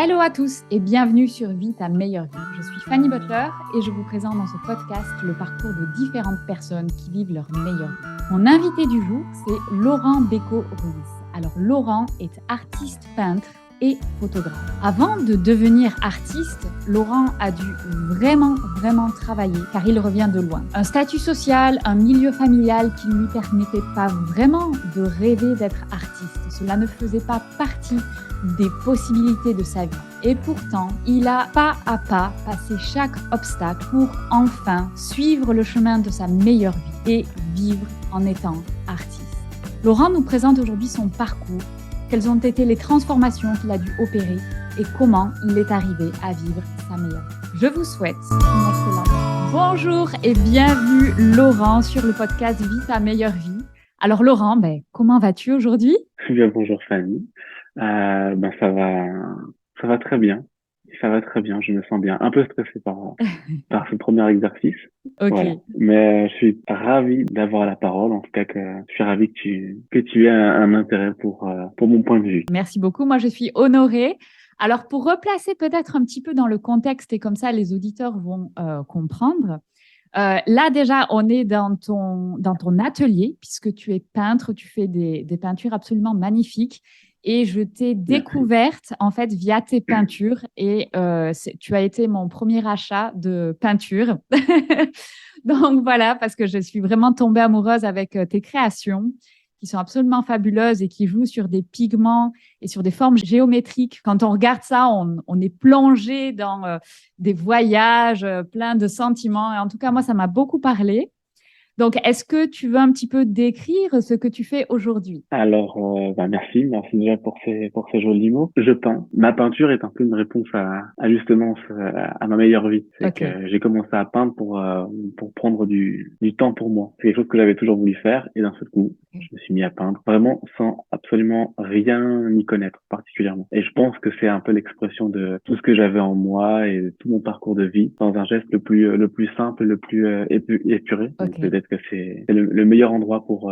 Hello à tous et bienvenue sur Vie ta meilleure vie. Je suis Fanny Butler et je vous présente dans ce podcast le parcours de différentes personnes qui vivent leur meilleure vie. Mon invité du jour, c'est Laurent Becco-Ruiz. Alors Laurent est artiste peintre et photographe. Avant de devenir artiste, Laurent a dû vraiment travailler car il revient de loin. Un statut social, un milieu familial qui ne lui permettait pas vraiment de rêver d'être artiste. Cela ne faisait pas partie des possibilités de sa vie. Et pourtant, il a pas à pas passé chaque obstacle pour enfin suivre le chemin de sa meilleure vie et vivre en étant artiste. Laurent nous présente aujourd'hui son parcours, quelles ont été les transformations qu'il a dû opérer et comment il est arrivé à vivre sa meilleure vie. Je vous souhaite une excellente vie. Bonjour et bienvenue Laurent sur le podcast Vie ta meilleure vie. Alors Laurent, comment vas-tu aujourd'hui ? Bien, bonjour Fanny. Ça va très bien. Ça va très bien. Je me sens bien. Un peu stressé par ce premier exercice. Ok. Voilà. Mais je suis ravi d'avoir la parole. En tout cas, je suis ravi que tu aies un intérêt pour mon point de vue. Merci beaucoup. Moi, je suis honorée. Alors, pour replacer peut-être un petit peu dans le contexte et comme ça, les auditeurs vont comprendre. Là, déjà, on est dans ton atelier puisque tu es peintre, tu fais des peintures absolument magnifiques. Et je t'ai découverte en fait via tes peintures et tu as été mon premier achat de peinture. Donc voilà, parce que je suis vraiment tombée amoureuse avec tes créations qui sont absolument fabuleuses et qui jouent sur des pigments et sur des formes géométriques. Quand on regarde ça, on est plongé dans des voyages pleins de sentiments. Et en tout cas, moi, ça m'a beaucoup parlé. Donc, est-ce que tu veux un petit peu décrire ce que tu fais aujourd'hui ? Alors, merci déjà pour ces jolis mots. Je peins. Ma peinture est un peu une réponse à justement à ma meilleure vie. C'est Ok. que j'ai commencé à peindre pour prendre du temps pour moi. C'est quelque chose que j'avais toujours voulu faire et d'un seul coup, je me suis mis à peindre vraiment sans absolument rien y connaître particulièrement. Et je pense que c'est un peu l'expression de tout ce que j'avais en moi et de tout mon parcours de vie dans un geste le plus simple, le plus épuré. Donc Ok. peut-être que c'est le meilleur endroit pour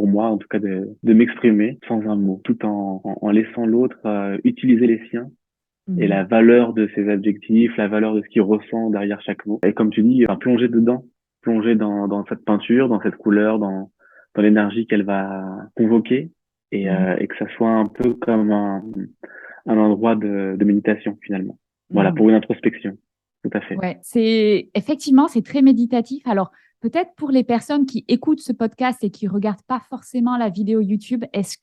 moi, en tout cas, de m'exprimer sans un mot, tout en laissant l'autre utiliser les siens et la Mhm. valeur de ses adjectifs, la valeur de ce qu'il ressent derrière chaque mot. Et comme tu dis, plonger dedans, plonger dans cette peinture, dans cette couleur, dans l'énergie qu'elle va convoquer Mhm. et que ça soit un peu comme un endroit de méditation finalement. Voilà, Mhm. pour une introspection. Tout à fait. Ouais, effectivement, c'est très méditatif. Alors, peut-être pour les personnes qui écoutent ce podcast et qui regardent pas forcément la vidéo YouTube, est-ce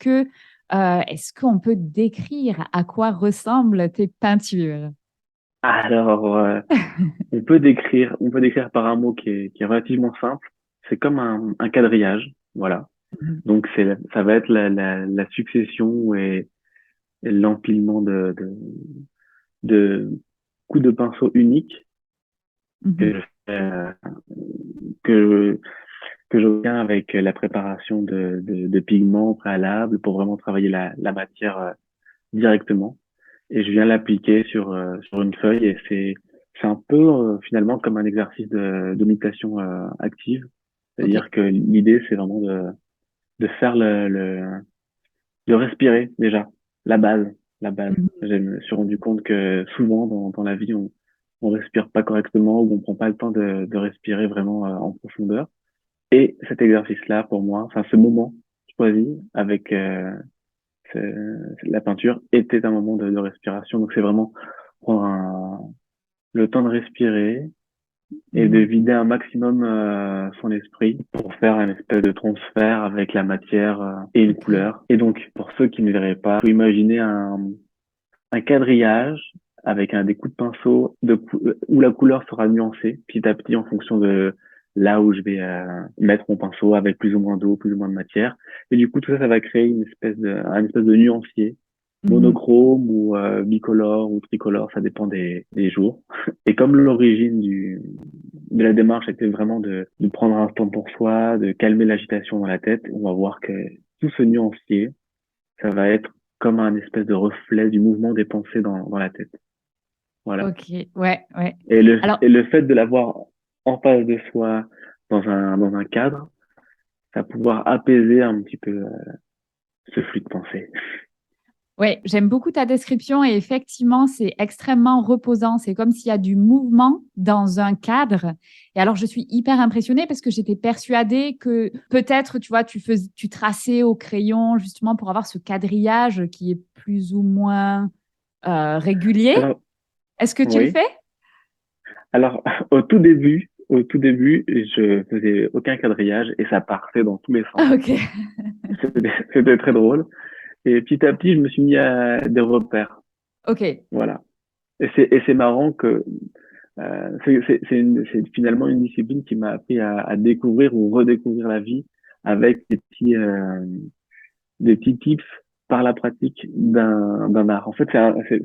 qu'on peut décrire à quoi ressemblent tes peintures? Alors, on peut décrire par un mot qui est relativement simple. C'est comme un quadrillage, voilà. Mhm. Donc ça va être la succession et l'empilement de coups de pinceau uniques que Mhm. je fais, que que j'obtiens avec la préparation de pigments préalables pour vraiment travailler la matière directement. Et je viens l'appliquer sur une feuille et c'est un peu finalement comme un exercice de méditation active. Ok. C'est-à-dire que l'idée, c'est vraiment de faire de respirer déjà, la base, la base. Mhm. Je me suis rendu compte que souvent dans la vie, on respire pas correctement ou on prend pas le temps de respirer vraiment en profondeur. Et cet exercice-là, pour moi, enfin ce moment choisi avec la peinture était un moment de respiration. Donc c'est vraiment prendre le temps de respirer et de Mhm. vider un maximum son esprit pour faire un espèce de transfert avec la matière et une Ok. couleur. Et donc, pour ceux qui ne verraient pas, faut imaginer un quadrillage avec des coups de pinceau où la couleur sera nuancée petit à petit en fonction de là où je vais mettre mon pinceau avec plus ou moins d'eau, plus ou moins de matière. Et du coup, tout ça, ça va créer un espèce de nuancier Mhm. monochrome ou bicolore ou tricolore, ça dépend des jours. Et comme l'origine de la démarche était vraiment de prendre un temps pour soi, de calmer l'agitation dans la tête, on va voir que tout ce nuancier, ça va être comme un espèce de reflet du mouvement des pensées dans la tête. Voilà. Ok. Ouais, ouais. Et Alors, le fait de l'avoir en face de soi dans un cadre, ça va pouvoir apaiser un petit peu ce flux de pensée. Oui, j'aime beaucoup ta description et effectivement, c'est extrêmement reposant. C'est comme s'il y a du mouvement dans un cadre. Et alors, je suis hyper impressionnée parce que j'étais persuadée que peut-être, tu vois, tu traçais au crayon justement pour avoir ce quadrillage qui est plus ou moins régulier. Alors, Est-ce que tu le oui. fais? Alors, au tout début, je faisais aucun quadrillage et ça partait dans tous les sens. Ok, C'était très drôle. Et petit à petit, je me suis mis à des repères. ok, Voilà. Et c'est marrant que c'est finalement une discipline qui m'a appris à découvrir ou redécouvrir la vie avec des petits tips par la pratique d'un art. En fait,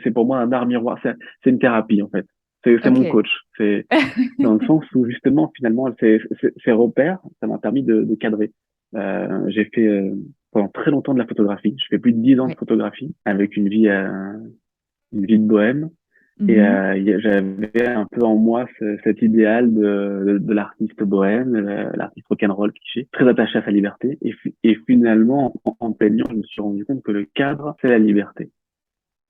c'est pour moi un art miroir. C'est une thérapie, en fait. C'est mon ok. coach. C'est dans le sens où, justement, finalement, ces repères, ça m'a permis de cadrer. J'ai fait pendant très longtemps de la photographie. Je fais plus de 10 ans de Ouais. photographie avec une vie de bohème. Et Mhm. j'avais un peu en moi cet idéal de l'artiste bohème, l'artiste rock'n'roll cliché, très attaché à sa liberté. Et finalement, en peignant, je me suis rendu compte que le cadre, c'est la liberté.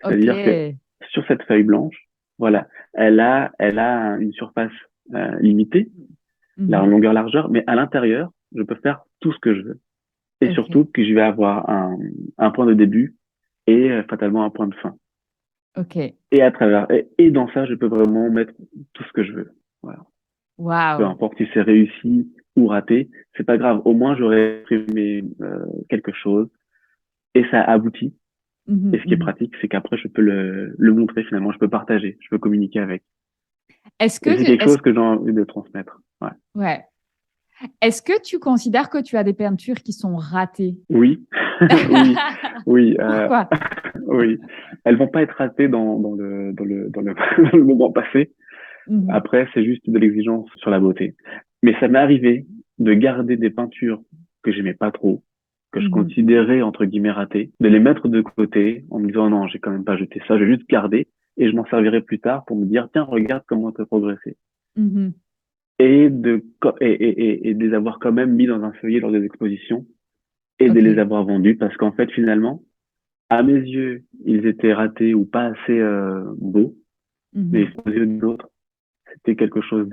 Ok. C'est-à-dire que sur cette feuille blanche, voilà, elle a une surface limitée, la Mhm. longueur, largeur, mais à l'intérieur, je peux faire tout ce que je veux. Et Ok. surtout que je vais avoir un point de début et fatalement un point de fin. Ok. Et à travers, et dans ça, je peux vraiment mettre tout ce que je veux. Voilà. Peu Waouh. importe si c'est réussi ou raté, c'est pas grave. Au moins, j'aurais exprimé quelque chose et ça aboutit. Et Mhm. ce qui est Mhm. pratique, c'est qu'après, je peux le montrer finalement, je peux partager, je peux communiquer avec. Est-ce Et c'est que, quelque est-ce, chose que j'ai envie de transmettre. Ouais. ouais. Est-ce que tu considères que tu as des peintures qui sont ratées? Oui, oui, oui, Pourquoi? oui. Elles vont pas être ratées dans le moment passé. Mhm. Après, c'est juste de l'exigence sur la beauté. Mais ça m'est arrivé de garder des peintures que j'aimais pas trop, que je Mhm. considérais entre guillemets ratées, de les mettre de côté en me disant non, j'ai quand même pas jeté ça, je vais juste garder et je m'en servirai plus tard pour me dire tiens, regarde comment tu as progressé. Mhm. Et de les avoir quand même mis dans un feuillet lors des expositions et de les Ok. avoir vendus parce qu'en fait, finalement, à mes yeux, ils étaient ratés ou pas assez beaux, mais Mhm. aux yeux d'autres, c'était quelque chose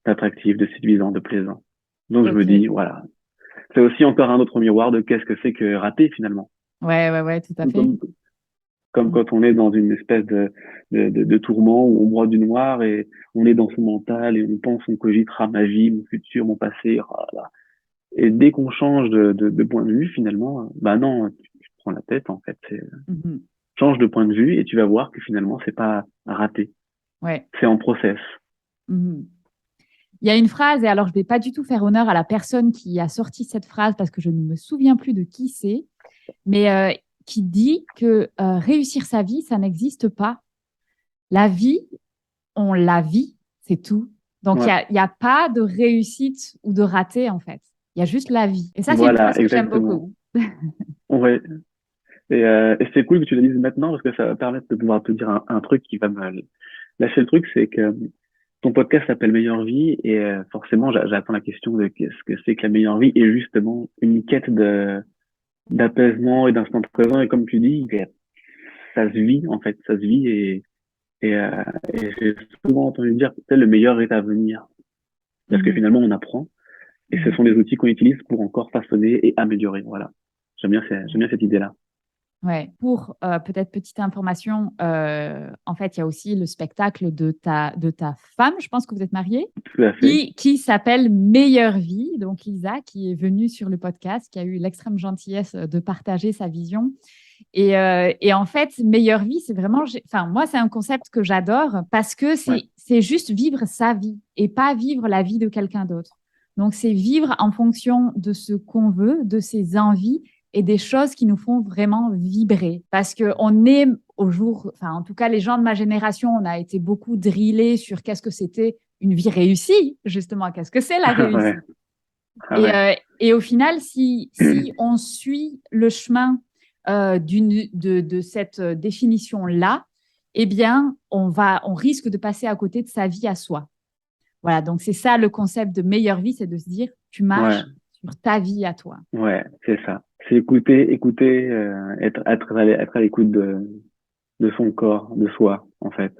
d'attractif, de séduisant, de plaisant. Donc je me Ok. dis, voilà, c'est aussi encore un autre miroir de qu'est-ce que c'est que rater finalement. Ouais, ouais, ouais, tout à Tout fait. comme Mhm. quand on est dans une espèce de tourment où on broie du noir et on est dans son mental et on pense, on cogitera ma vie, mon futur, mon passé. Oh là là. Et dès qu'on change de point de vue finalement, bah non, tu te prends la tête en fait. Mhm. Change de point de vue et tu vas voir que finalement c'est pas raté, Ouais. c'est en process. Mhm. Il y a une phrase, et alors je ne vais pas du tout faire honneur à la personne qui a sorti cette phrase parce que je ne me souviens plus de qui c'est, mais qui dit que réussir sa vie, ça n'existe pas. La vie, on la vit, c'est tout. Donc, Ouais, il y a pas de réussite ou de raté, en fait. Il y a juste la vie. Et ça, c'est une voilà, phrase que j'aime exactement. beaucoup. Ouais. Et c'est cool que tu le dises maintenant parce que ça va permettre de pouvoir te dire un truc qui va me lâcher le truc, c'est que ton podcast s'appelle Meilleure Vie et forcément j'attends la question de qu'est-ce que c'est que la meilleure vie et justement une quête d'apaisement et d'instant présent et comme tu dis, ça se vit en fait, ça se vit et, euh, et j'ai souvent entendu dire que le meilleur est à venir parce que Mhm, finalement on apprend et ce mhm. sont des outils qu'on utilise pour encore façonner et améliorer. Voilà, j'aime bien cette idée-là. Ouais. Pour peut-être petite information, en fait, il y a aussi le spectacle de ta femme, je pense que vous êtes mariés, Tout à fait. qui s'appelle Meilleure Vie. Donc, Lisa, qui est venue sur le podcast, qui a eu l'extrême gentillesse de partager sa vision. Et en fait, meilleure vie, c'est vraiment, enfin, moi, c'est un concept que j'adore parce que Ouais. c'est juste vivre sa vie et pas vivre la vie de quelqu'un d'autre. Donc, c'est vivre en fonction de ce qu'on veut, de ses envies et des choses qui nous font vraiment vibrer. Parce qu'on est au jour, enfin, en tout cas, les gens de ma génération, on a été beaucoup drillés sur qu'est-ce que c'était une vie réussie, justement, qu'est-ce que c'est la Ouais. réussite. Ah ouais. Et au final, si on suit le chemin de cette définition-là, eh bien, on risque de passer à côté de sa vie à soi. Voilà, donc c'est ça le concept de meilleure vie, c'est de se dire, tu Ouais. marches sur ta vie à toi. Ouais, c'est ça. C'est écouter, être à l'écoute de son corps, de soi, en fait.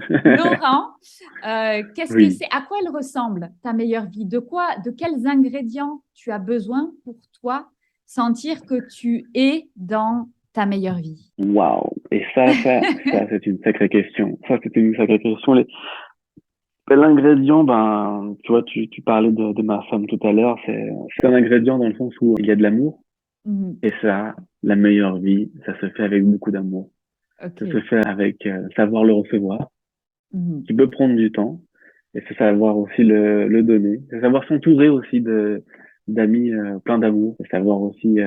Laurent, qu'est-ce que Oui. c'est? À quoi elle ressemble ta meilleure vie? De quels ingrédients tu as besoin pour toi sentir que tu es dans ta meilleure vie? Waouh. Et ça, c'est une sacrée question. Ça, c'était une sacrée question. L'ingrédient, ben, tu vois, tu parlais de ma femme tout à l'heure. C'est un ingrédient dans le sens où il y a de l'amour. Mhm. Et ça, la meilleure vie, ça se fait avec beaucoup d'amour. Ça se Ok. fait avec savoir le recevoir, Mhm. qui peut prendre du temps. Et c'est savoir aussi le donner. C'est savoir s'entourer aussi d'amis pleins d'amour. C'est savoir aussi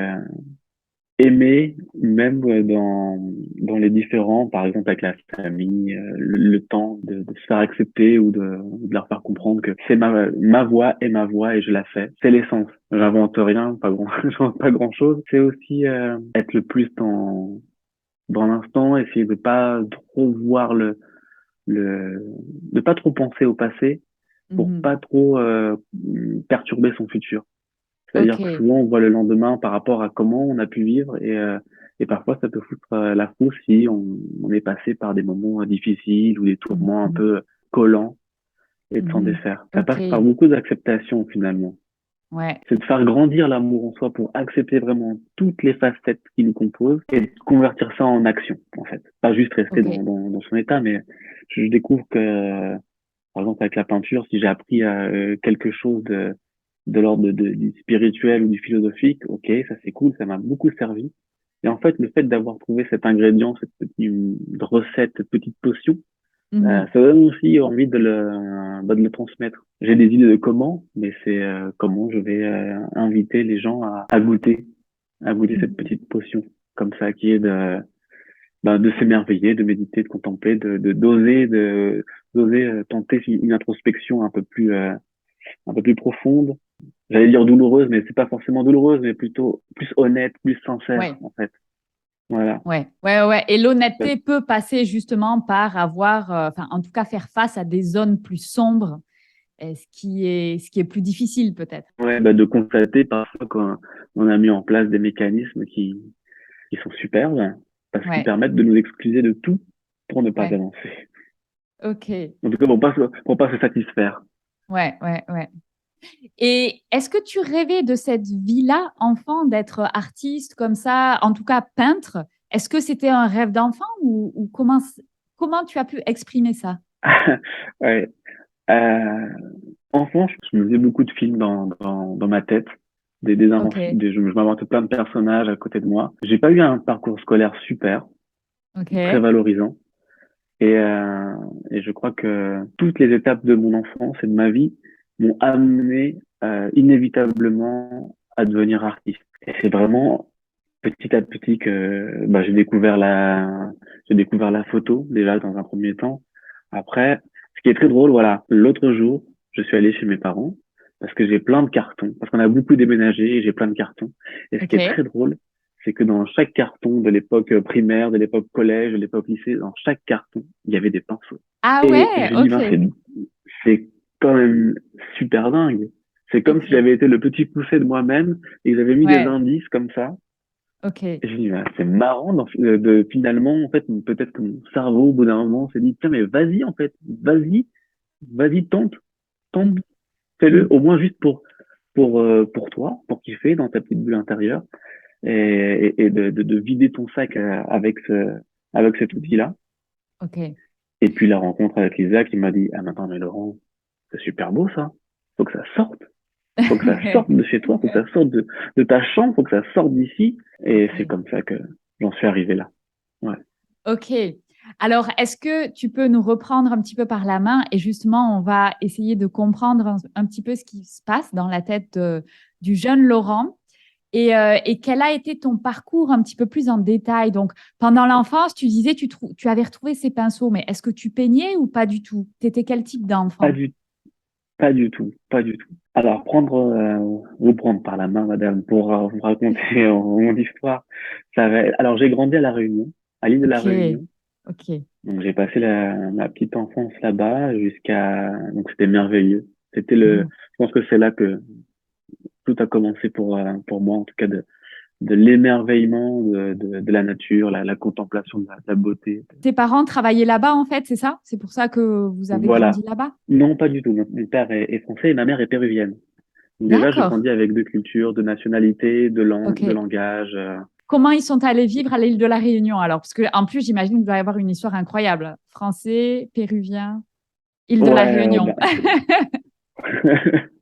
aimer, même dans les différents, par exemple avec la famille, le temps de se faire accepter ou de leur faire comprendre que c'est ma voix et ma voix et je la fais. C'est l'essence. J'invente rien, pas grand, j'invente pas grand chose. C'est aussi être le plus dans l'instant, essayer de pas trop voir le, de pas trop penser au passé pour Mhm. pas trop perturber son futur. C'est-à-dire que Ok. souvent on voit le lendemain par rapport à comment on a pu vivre et parfois ça peut foutre la frousse si on est passé par des moments difficiles ou des tourments un Mhm. peu collants et de s'en Mhm. défaire. Ça passe par Ok. beaucoup d'acceptation finalement. Ouais. C'est de faire grandir l'amour en soi pour accepter vraiment toutes les facettes qui nous composent et de convertir ça en action en fait. Pas juste rester Ok. dans son état, mais je découvre que par exemple, avec la peinture, si j'ai appris quelque chose de l'ordre du spirituel ou du philosophique, ok, ça c'est cool, ça m'a beaucoup servi. Et en fait, le fait d'avoir trouvé cet ingrédient, cette petite recette, cette petite potion, Mhm. ça donne aussi envie de le transmettre. J'ai des idées de comment, mais c'est comment je vais inviter les gens à goûter cette Mhm. petite potion, comme ça, qui est de s'émerveiller, de méditer, de contempler, d'oser tenter une introspection un peu plus profonde. J'allais dire douloureuse, mais c'est pas forcément douloureuse, mais plutôt plus honnête, plus sincère, Ouais. en fait. Voilà. Ouais, ouais, ouais. Et l'honnêteté peut passer justement par avoir, enfin, en tout cas, faire face à des zones plus sombres, ce qui est plus difficile peut-être. Ouais, bah, de constater parfois qu'on on a mis en place des mécanismes qui sont superbes, parce qu'ils Ouais, permettent de nous excuser de tout pour ne pas ouais. avancer. Ok. En tout cas, pour pas se satisfaire. Ouais, ouais, ouais. Et est-ce que tu rêvais de cette vie-là, enfant, d'être artiste comme ça, en tout cas peintre? Est-ce que c'était un rêve d'enfant ou comment tu as pu exprimer ça? Ouais. Euh, Enfant, je me faisais beaucoup de films dans ma tête, Ok, je m'inventais plein de personnages à côté de moi. J'ai pas eu un parcours scolaire super, très ok, valorisant, et, euh, et je crois que toutes les étapes de mon enfance et de ma vie m'ont amené inévitablement à devenir artiste. Et c'est vraiment petit à petit que bah, j'ai découvert la photo déjà dans un premier temps. Après, ce qui est très drôle, voilà, l'autre jour, je suis allé chez mes parents parce que j'ai plein de cartons, parce qu'on a beaucoup déménagé et j'ai plein de cartons. Et ce qui est ok. très drôle, c'est que dans chaque carton de l'époque primaire, de l'époque collège, de l'époque lycée, dans chaque carton, il y avait des pinceaux. Ah Et ouais, je me dis, ben, ok, c'est quand même super dingue. C'est comme si ok. j'avais été le petit poussé de moi-même et que j'avais mis des Ouais, indices comme ça ok. et je me dis, bah, c'est marrant finalement, en fait, peut-être que mon cerveau, au bout d'un moment, s'est dit, tiens, mais vas-y, en fait, vas-y, tente, Mhm, fais-le, mhm, au moins juste pour toi, pour kiffer dans ta petite bulle intérieure et de vider ton sac avec cet mhm. outil-là. Ok. Et puis la rencontre avec Lisa qui m'a dit, ah, mais attends, mais Laurent, c'est super beau ça. Faut que ça sorte. Faut que ça sorte de chez toi, faut que ça sorte de ta chambre, faut que ça sorte d'ici. Et c'est Ok. comme ça que j'en suis arrivé là. Ouais. Ok. Alors, est-ce que tu peux nous reprendre un petit peu par la main et justement, on va essayer de comprendre un petit peu ce qui se passe dans la tête du jeune Laurent et quel a été ton parcours un petit peu plus en détail. Donc, pendant l'enfance, tu disais tu avais retrouvé ces pinceaux, mais est-ce que tu peignais ou pas du tout? Tu étais quel type Pas d'enfant? du, pas du tout, pas du tout. Alors, vous prendre par la main, madame, pour vous raconter mon histoire. Alors, j'ai grandi à La Réunion, à l'île de La Ok, Réunion. ok. Donc, j'ai passé ma petite enfance là-bas donc c'était merveilleux. Mhm. Je pense que c'est là que tout a commencé pour moi, en tout cas, de l'émerveillement de la nature, la contemplation de la beauté. Tes parents travaillaient là-bas, en fait, c'est ça? C'est pour ça que vous avez grandi Voilà. là-bas? Non, pas du tout. Mon père est français et ma mère est péruvienne. Donc déjà, j'ai D'accord. grandi avec deux cultures, deux nationalités, deux OK. langages. Comment ils sont allés vivre à l'île de la Réunion alors? Parce que en plus, j'imagine qu'il doit y avoir une histoire incroyable. Français, péruvien, île de la Ouais, Réunion.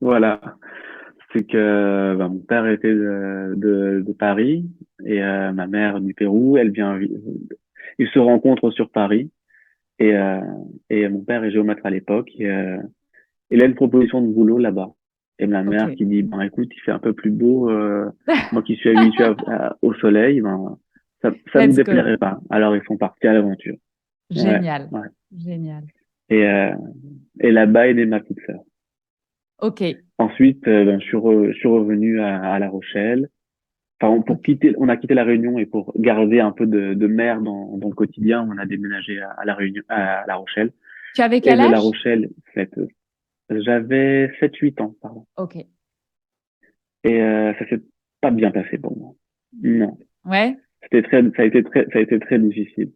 voilà. C'est que mon père était de Paris et ma mère du Pérou. Ils se rencontrent sur Paris et, euh, et mon père est géomètre à l'époque. Il a une proposition de boulot là-bas. Et ma mère OK. qui dit, écoute, il fait un peu plus beau. Moi qui suis habitué au soleil, ça nous Let's go. déplairait pas. Alors ils sont partis à l'aventure. Ouais, Génial. ouais. Génial. Et, euh, et là-bas est née ma petite sœur. OK. Ensuite, je suis revenu à La Rochelle. Enfin, OK. on a quitté La Réunion et pour garder un peu de mer dans le quotidien, on a déménagé à La Réunion, à La Rochelle. Tu avais Et quel de La âge? Rochelle, j'avais 7 8 ans, pardon. OK. Et ça s'est pas bien passé pour moi. Non, Ouais. ça a été très difficile.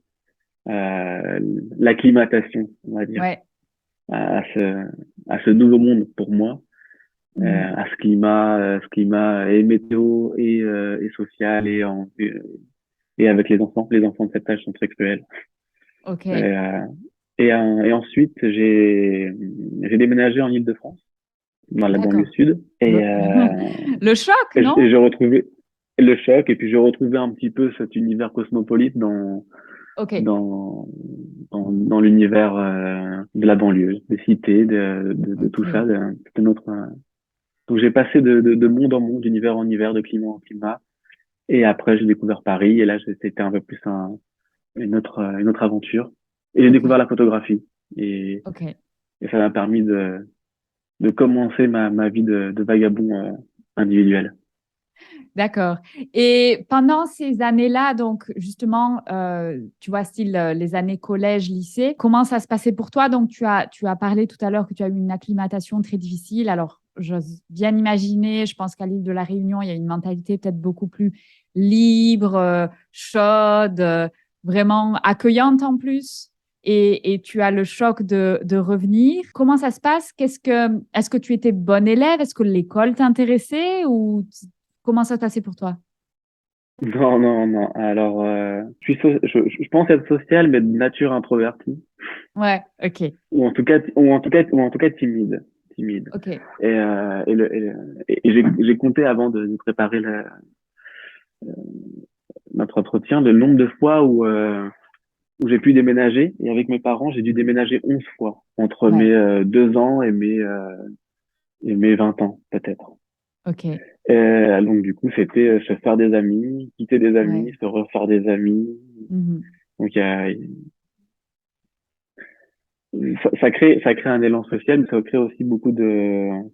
Euh, L'acclimatation, on va dire, Ouais. à ce, à ce nouveau monde pour moi, Mhm. à ce climat et météo et social et avec les enfants. Les enfants de cet âge sont très cruels. Et, OK. euh, et ensuite, j'ai déménagé en Île-de-France, dans la banlieue D'accord. sud, Le... Le choc, non? et j'ai retrouvé le choc, et puis j'ai retrouvé un petit peu cet univers cosmopolite OK. dans, dans l'univers de la banlieue, des cités, de tout ça. OK. C'était notre, donc j'ai passé de monde en monde, d'univers en univers, de climat en climat. Et après, j'ai découvert Paris, et là, c'était un peu plus une autre aventure. Et j'ai découvert OK. la photographie. Et, OK. et ça m'a permis de commencer ma vie de vagabond individuel. D'accord. Et pendant ces années-là, donc justement, tu vois, style les années collège, lycée, comment ça se passait pour toi? Donc, tu as parlé tout à l'heure que tu as eu une acclimatation très difficile. Alors, j'ose bien imaginer, je pense qu'à l'île de la Réunion, il y a une mentalité peut-être beaucoup plus libre, chaude, vraiment accueillante en plus. Et tu as le choc de revenir. Comment ça se passe? Est-ce que tu étais bonne élève? Est-ce que l'école t'intéressait ou comment ça se passait pour toi? Non, non, non. Alors, je pense être social, mais de nature introvertie, Ouais, ok, ou en tout cas timide, timide. ok, Et j'ai compté avant de préparer notre entretien le nombre de fois où j'ai pu déménager. Et avec mes parents, j'ai dû déménager 11 fois entre ouais, mes 2 ans et mes 20 ans, peut-être. ok, Donc, du coup, c'était se faire des amis, quitter des ouais, amis, se refaire des amis. mhm, Donc, ça crée un élan social, mais ça crée aussi beaucoup d'une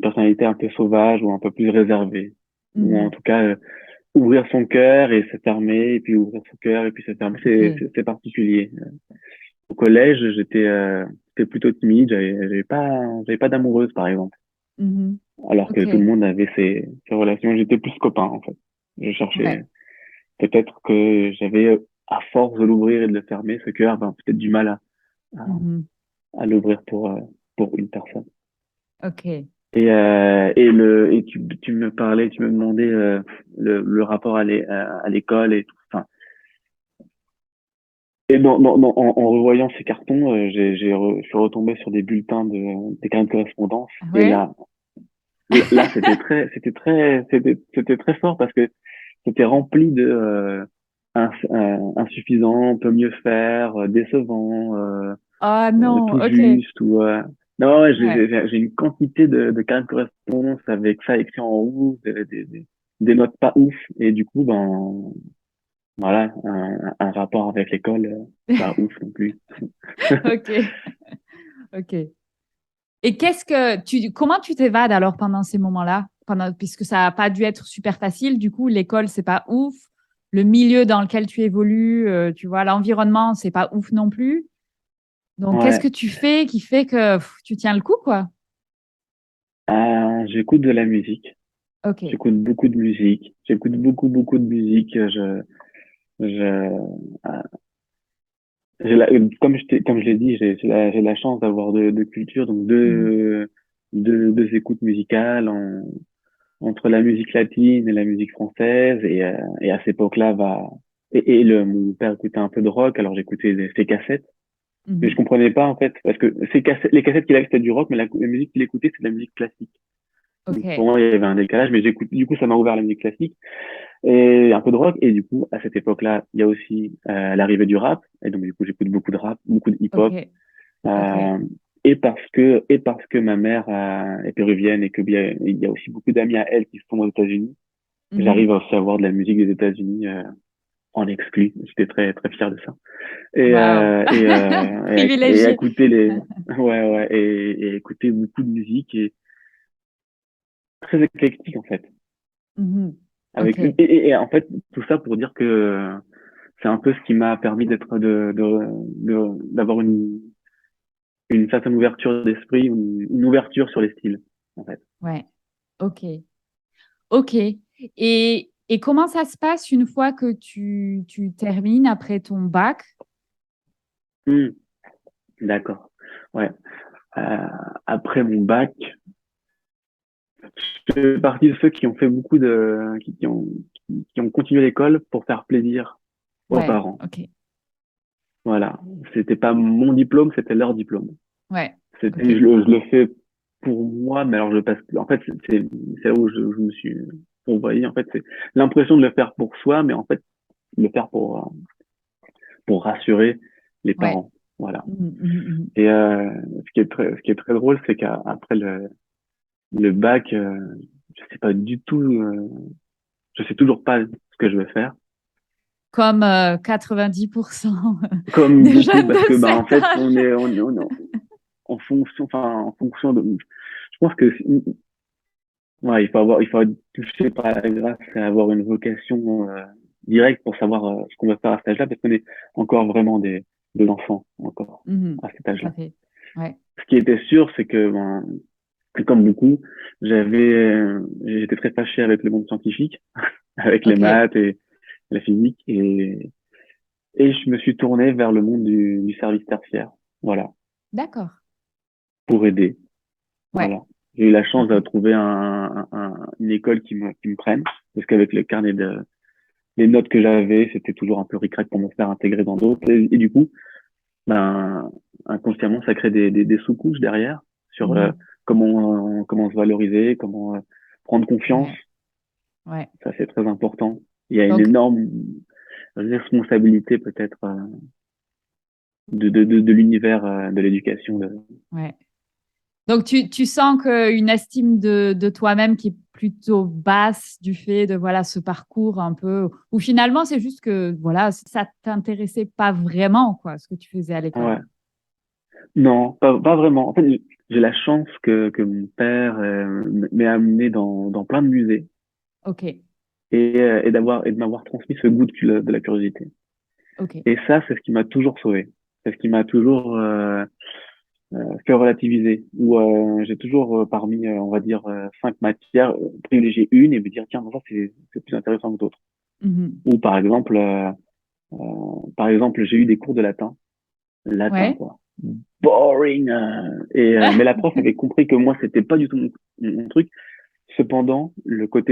personnalité un peu sauvage ou un peu plus réservée. Ou en mhm, tout cas, ouvrir son cœur et se fermer, et puis ouvrir son cœur et puis se fermer. ok, C'est particulier. Au collège, j'étais plutôt timide, j'avais pas d'amoureuse, par exemple. mhm, Alors que ok, tout le monde avait ses relations. J'étais plus copain, en fait. Je cherchais, ouais, peut-être que j'avais, à force de l'ouvrir et de le fermer, ce cœur, peut-être du mal à, mhm, à l'ouvrir pour une personne. ok, Et tu me parlais, tu me demandais le rapport à l'école et tout. Enfin, et en revoyant ces cartons, je suis retombé sur des bulletins des carnets de correspondance. Et ouais, là, c'était très fort parce que c'était rempli de insuffisant, peut mieux faire, décevant, ah non, tout ok, juste ou non, ouais, ouais, j'ai une quantité de cartes de correspondance avec ça écrit en rouge, des notes pas ouf et du coup voilà un rapport avec l'école pas ouf non plus. ok, ok. Et comment tu t'évades alors pendant ces moments-là, puisque ça n'a pas dû être super facile, du coup, l'école, c'est pas ouf, le milieu dans lequel tu évolues, tu vois, l'environnement, c'est pas ouf non plus. Donc, qu'est-ce Ouais, que tu fais qui fait que tu tiens le coup, quoi? j'écoute de la musique. Ok. J'écoute beaucoup de musique. J'écoute beaucoup, beaucoup de musique. Je, comme je l'ai dit, j'ai la chance d'avoir de culture, donc Mhm. deux écoutes musicales entre la musique latine et la musique française. Et à cette époque-là, mon père écoutait un peu de rock, alors j'écoutais ses cassettes. Mais je Mhm. comprenais pas, en fait, parce que les cassettes qu'il avait, c'était du rock, mais la musique qu'il écoutait, c'est de la musique classique. Donc, pour Ok. moi, il y avait un décalage, mais du coup, ça m'a ouvert la musique classique et un peu de rock. Et du coup, à cette époque-là, il y a aussi l'arrivée du rap. Et donc, du coup, j'écoute beaucoup de rap, beaucoup de hip-hop. Ok. Ok. Euh, et parce que ma mère est péruvienne et que bien, il y a aussi beaucoup d'amis à elle qui sont aux États-Unis, Mhm. j'arrive aussi à avoir de la musique des États-Unis en exclu. J'étais très, très fier de ça. Et, Waouh. et à Privilégié. écouter et écouter beaucoup de musique et très éclectique, en fait. Mhm. Avec, Ok. et en fait, tout ça pour dire que c'est un peu ce qui m'a permis d'avoir une certaine ouverture d'esprit, une ouverture sur les styles, en fait. Ouais. Ok. Ok. Et comment ça se passe une fois que tu termines après ton bac? Hmm, d'accord. Ouais. Euh, après mon bac, je fais partie de ceux qui ont fait beaucoup qui ont continué l'école pour faire plaisir aux Ouais. parents. Ok. Voilà. C'était pas mon diplôme, c'était leur diplôme. Ouais. C'était, Ok. je le fais pour moi, mais alors je passe, en fait, c'est là où je me suis envoyé. En fait, c'est l'impression de le faire pour soi, mais en fait, le faire pour rassurer les Ouais. parents. Voilà. Mhm, mhm, mhm. Et ce qui est très drôle, c'est qu'après le bac, je sais pas du tout, je sais toujours pas ce que je veux faire. Comme 90% Comme des beaucoup, jeunes parce de que bah en cet fait, âge. on est en fonction de. Je pense que ouais, il faut être touché par la grâce et avoir une vocation directe pour savoir ce qu'on veut faire à cet âge-là, parce qu'on est encore vraiment des enfants encore Mhm. à cet Tout à âge-là. fait. Ouais. Ce qui était sûr, c'est que, que comme beaucoup, j'étais très fâché avec le monde scientifique, avec les Ok. maths et la physique, et je me suis tourné vers le monde du service tertiaire, voilà, D'accord. pour aider, Ouais. voilà. J'ai eu la chance de Ok. trouver une école qui me prenne, parce qu'avec les notes que j'avais, c'était toujours un peu ric-rac pour me faire intégrer dans d'autres. Et du coup, ben, inconsciemment, ça crée des sous-couches derrière sur Mhm. comment se valoriser, comment prendre confiance. Ouais. Ouais. Ça, c'est très important. Il y a une Donc, énorme responsabilité peut-être de l'univers de l'éducation. ouais. Donc, tu sens qu'une estime de toi-même qui est plutôt basse du fait de voilà ce parcours un peu où finalement c'est juste que voilà ça t'intéressait pas vraiment quoi ce que tu faisais à l'école. Ouais. Non, pas vraiment. En fait, j'ai la chance que mon père m'ait amené dans plein de musées Ok, et de m'avoir transmis ce goût de la curiosité. ok, Et ça, c'est ce qui m'a toujours sauvé. C'est ce qui m'a toujours fait relativiser. Ou j'ai toujours, parmi, on va dire, 5 matières, privilégié une et me dire, tiens, ça, c'est plus intéressant que d'autres. mhm. Ou par exemple, j'ai eu des cours de latin. Latin, Ouais, quoi. Boring. Mais la prof avait compris que moi, c'était pas du tout mon truc. Cependant, les cours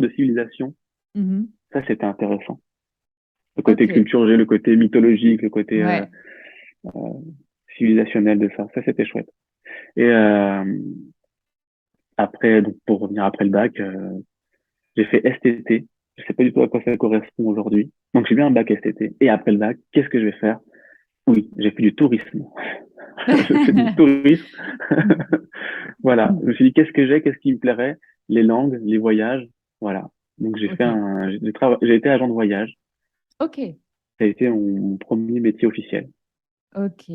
de civilisation, mhm. ça, c'était intéressant. Le côté Ok, culture G, le côté mythologique, le côté ouais, civilisationnel de ça. Ça, c'était chouette. Et après, donc pour revenir après le bac, j'ai fait STT. Je sais pas du tout à quoi ça correspond aujourd'hui. Donc j'ai eu un bac STT. Et après le bac, qu'est-ce que je vais faire? Oui, j'ai fait du tourisme. Je fais du tourisme. Voilà. Je me suis dit, qu'est-ce qui me plairait? Les langues, les voyages. Voilà. Donc ok, j'ai été agent de voyage. ok, Ça a été mon premier métier officiel. ok,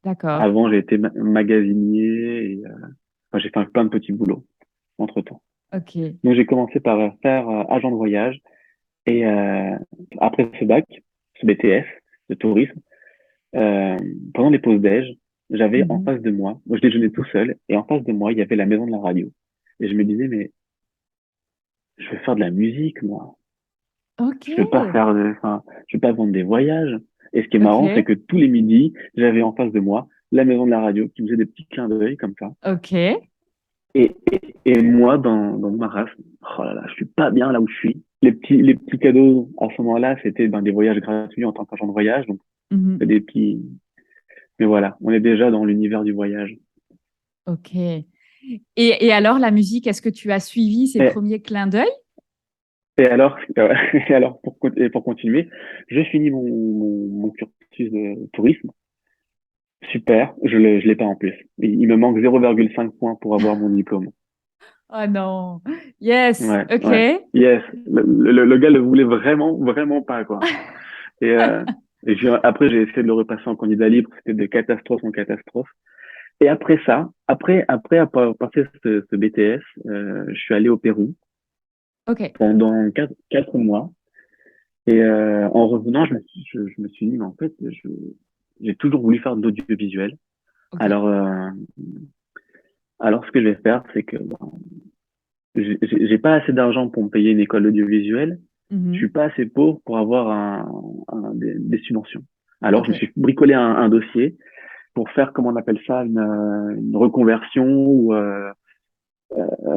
d'accord, Avant, j'ai été magasinier et enfin, j'ai fait plein de petits boulots entre-temps. ok, Donc j'ai commencé par faire agent de voyage et après ce bac, ce BTS de tourisme, euh, pendant les pauses déj, j'avais en mhm. face de moi, moi je déjeunais tout seul et en face de moi il y avait la maison de la radio et je me disais mais je vais faire de la musique, moi. Ok, Je vais pas vendre des voyages. Et ce qui est marrant, c'est ok, que tous les midis, j'avais en face de moi la maison de la radio qui me faisait des petits clins d'œil comme ça. ok. Et moi, dans ma race, oh là là, je suis pas bien là où je suis. Les petits cadeaux à ce moment-là, c'était des voyages gratuits en tant qu'agent de voyage. Donc, c'est Mhm. des petits. Mais voilà, on est déjà dans l'univers du voyage. Ok. Et alors, la musique, est-ce que tu as suivi ces Et, premiers clins d'œil? et alors, et alors pour continuer, je finis mon cursus de tourisme. Super, je l'ai pas en plus. Il me manque 0,5 points pour avoir mon diplôme. Oh non. Yes, Ouais, ok. ouais. Yes. Le gars le voulait vraiment, vraiment pas, quoi. Et, après, j'ai essayé de le repasser en candidat libre. C'était de catastrophe en catastrophe. Et après ça, après avoir passé ce BTS, je suis allé au Pérou Ok, pendant 4 mois. Et en revenant, je me suis dit, mais en fait, j'ai toujours voulu faire de l'audiovisuel. ok. Alors, ce que je vais faire, c'est que bon, j'ai pas assez d'argent pour me payer une école audiovisuelle. Je suis Mhm. pas assez pauvre pour avoir des subventions. Alors, je me Ok. suis bricolé un dossier pour faire, comment on appelle ça, une reconversion ou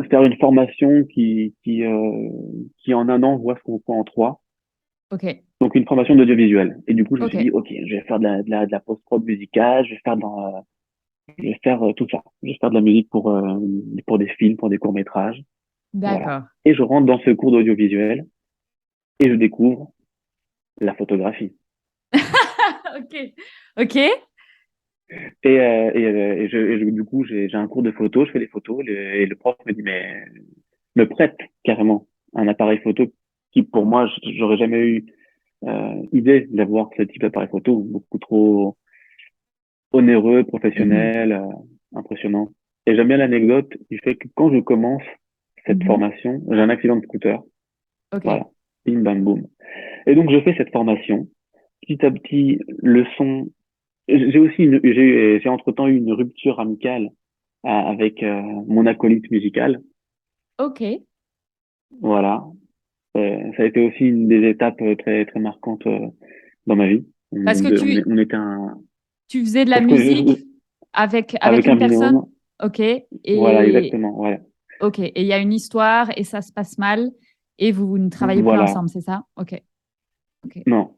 faire une formation qui en un an voit ce qu'on fait en trois. Ok, Donc, une formation d'audiovisuel. Et du coup, je me suis ok, dit, OK, je vais faire de la post-prod musicale, je vais faire tout ça. Je vais faire de la musique pour des films, pour des courts-métrages. Voilà. d'accord. Et je rentre dans ce cours d'audiovisuel et je découvre la photographie. Ok, ok, Du coup, j'ai un cours de photo, je fais des photos, et le prof me dit, mais me prête carrément un appareil photo qui, pour moi, j'aurais jamais eu idée d'avoir ce type d'appareil photo, beaucoup trop onéreux, Mhm. professionnel, impressionnant. Et j'aime bien l'anecdote du fait que quand je commence cette Mhm. formation, j'ai un accident de scooter. Ok, Voilà. Bim, bam, boum. Et donc, je fais cette formation. Petit à petit, le son. J'ai entre-temps eu une rupture amicale avec mon acolyte musical. ok. Voilà. Ça a été aussi une des étapes très, très marquantes dans ma vie. Parce que On était un. tu faisais de la Parce que musique avec avec un une personne, binôme, ok, voilà, et exactement. Ouais. ok, et il y a une histoire et ça se passe mal et vous ne travaillez plus Voilà. ensemble, c'est ça? Ok, ok. Non,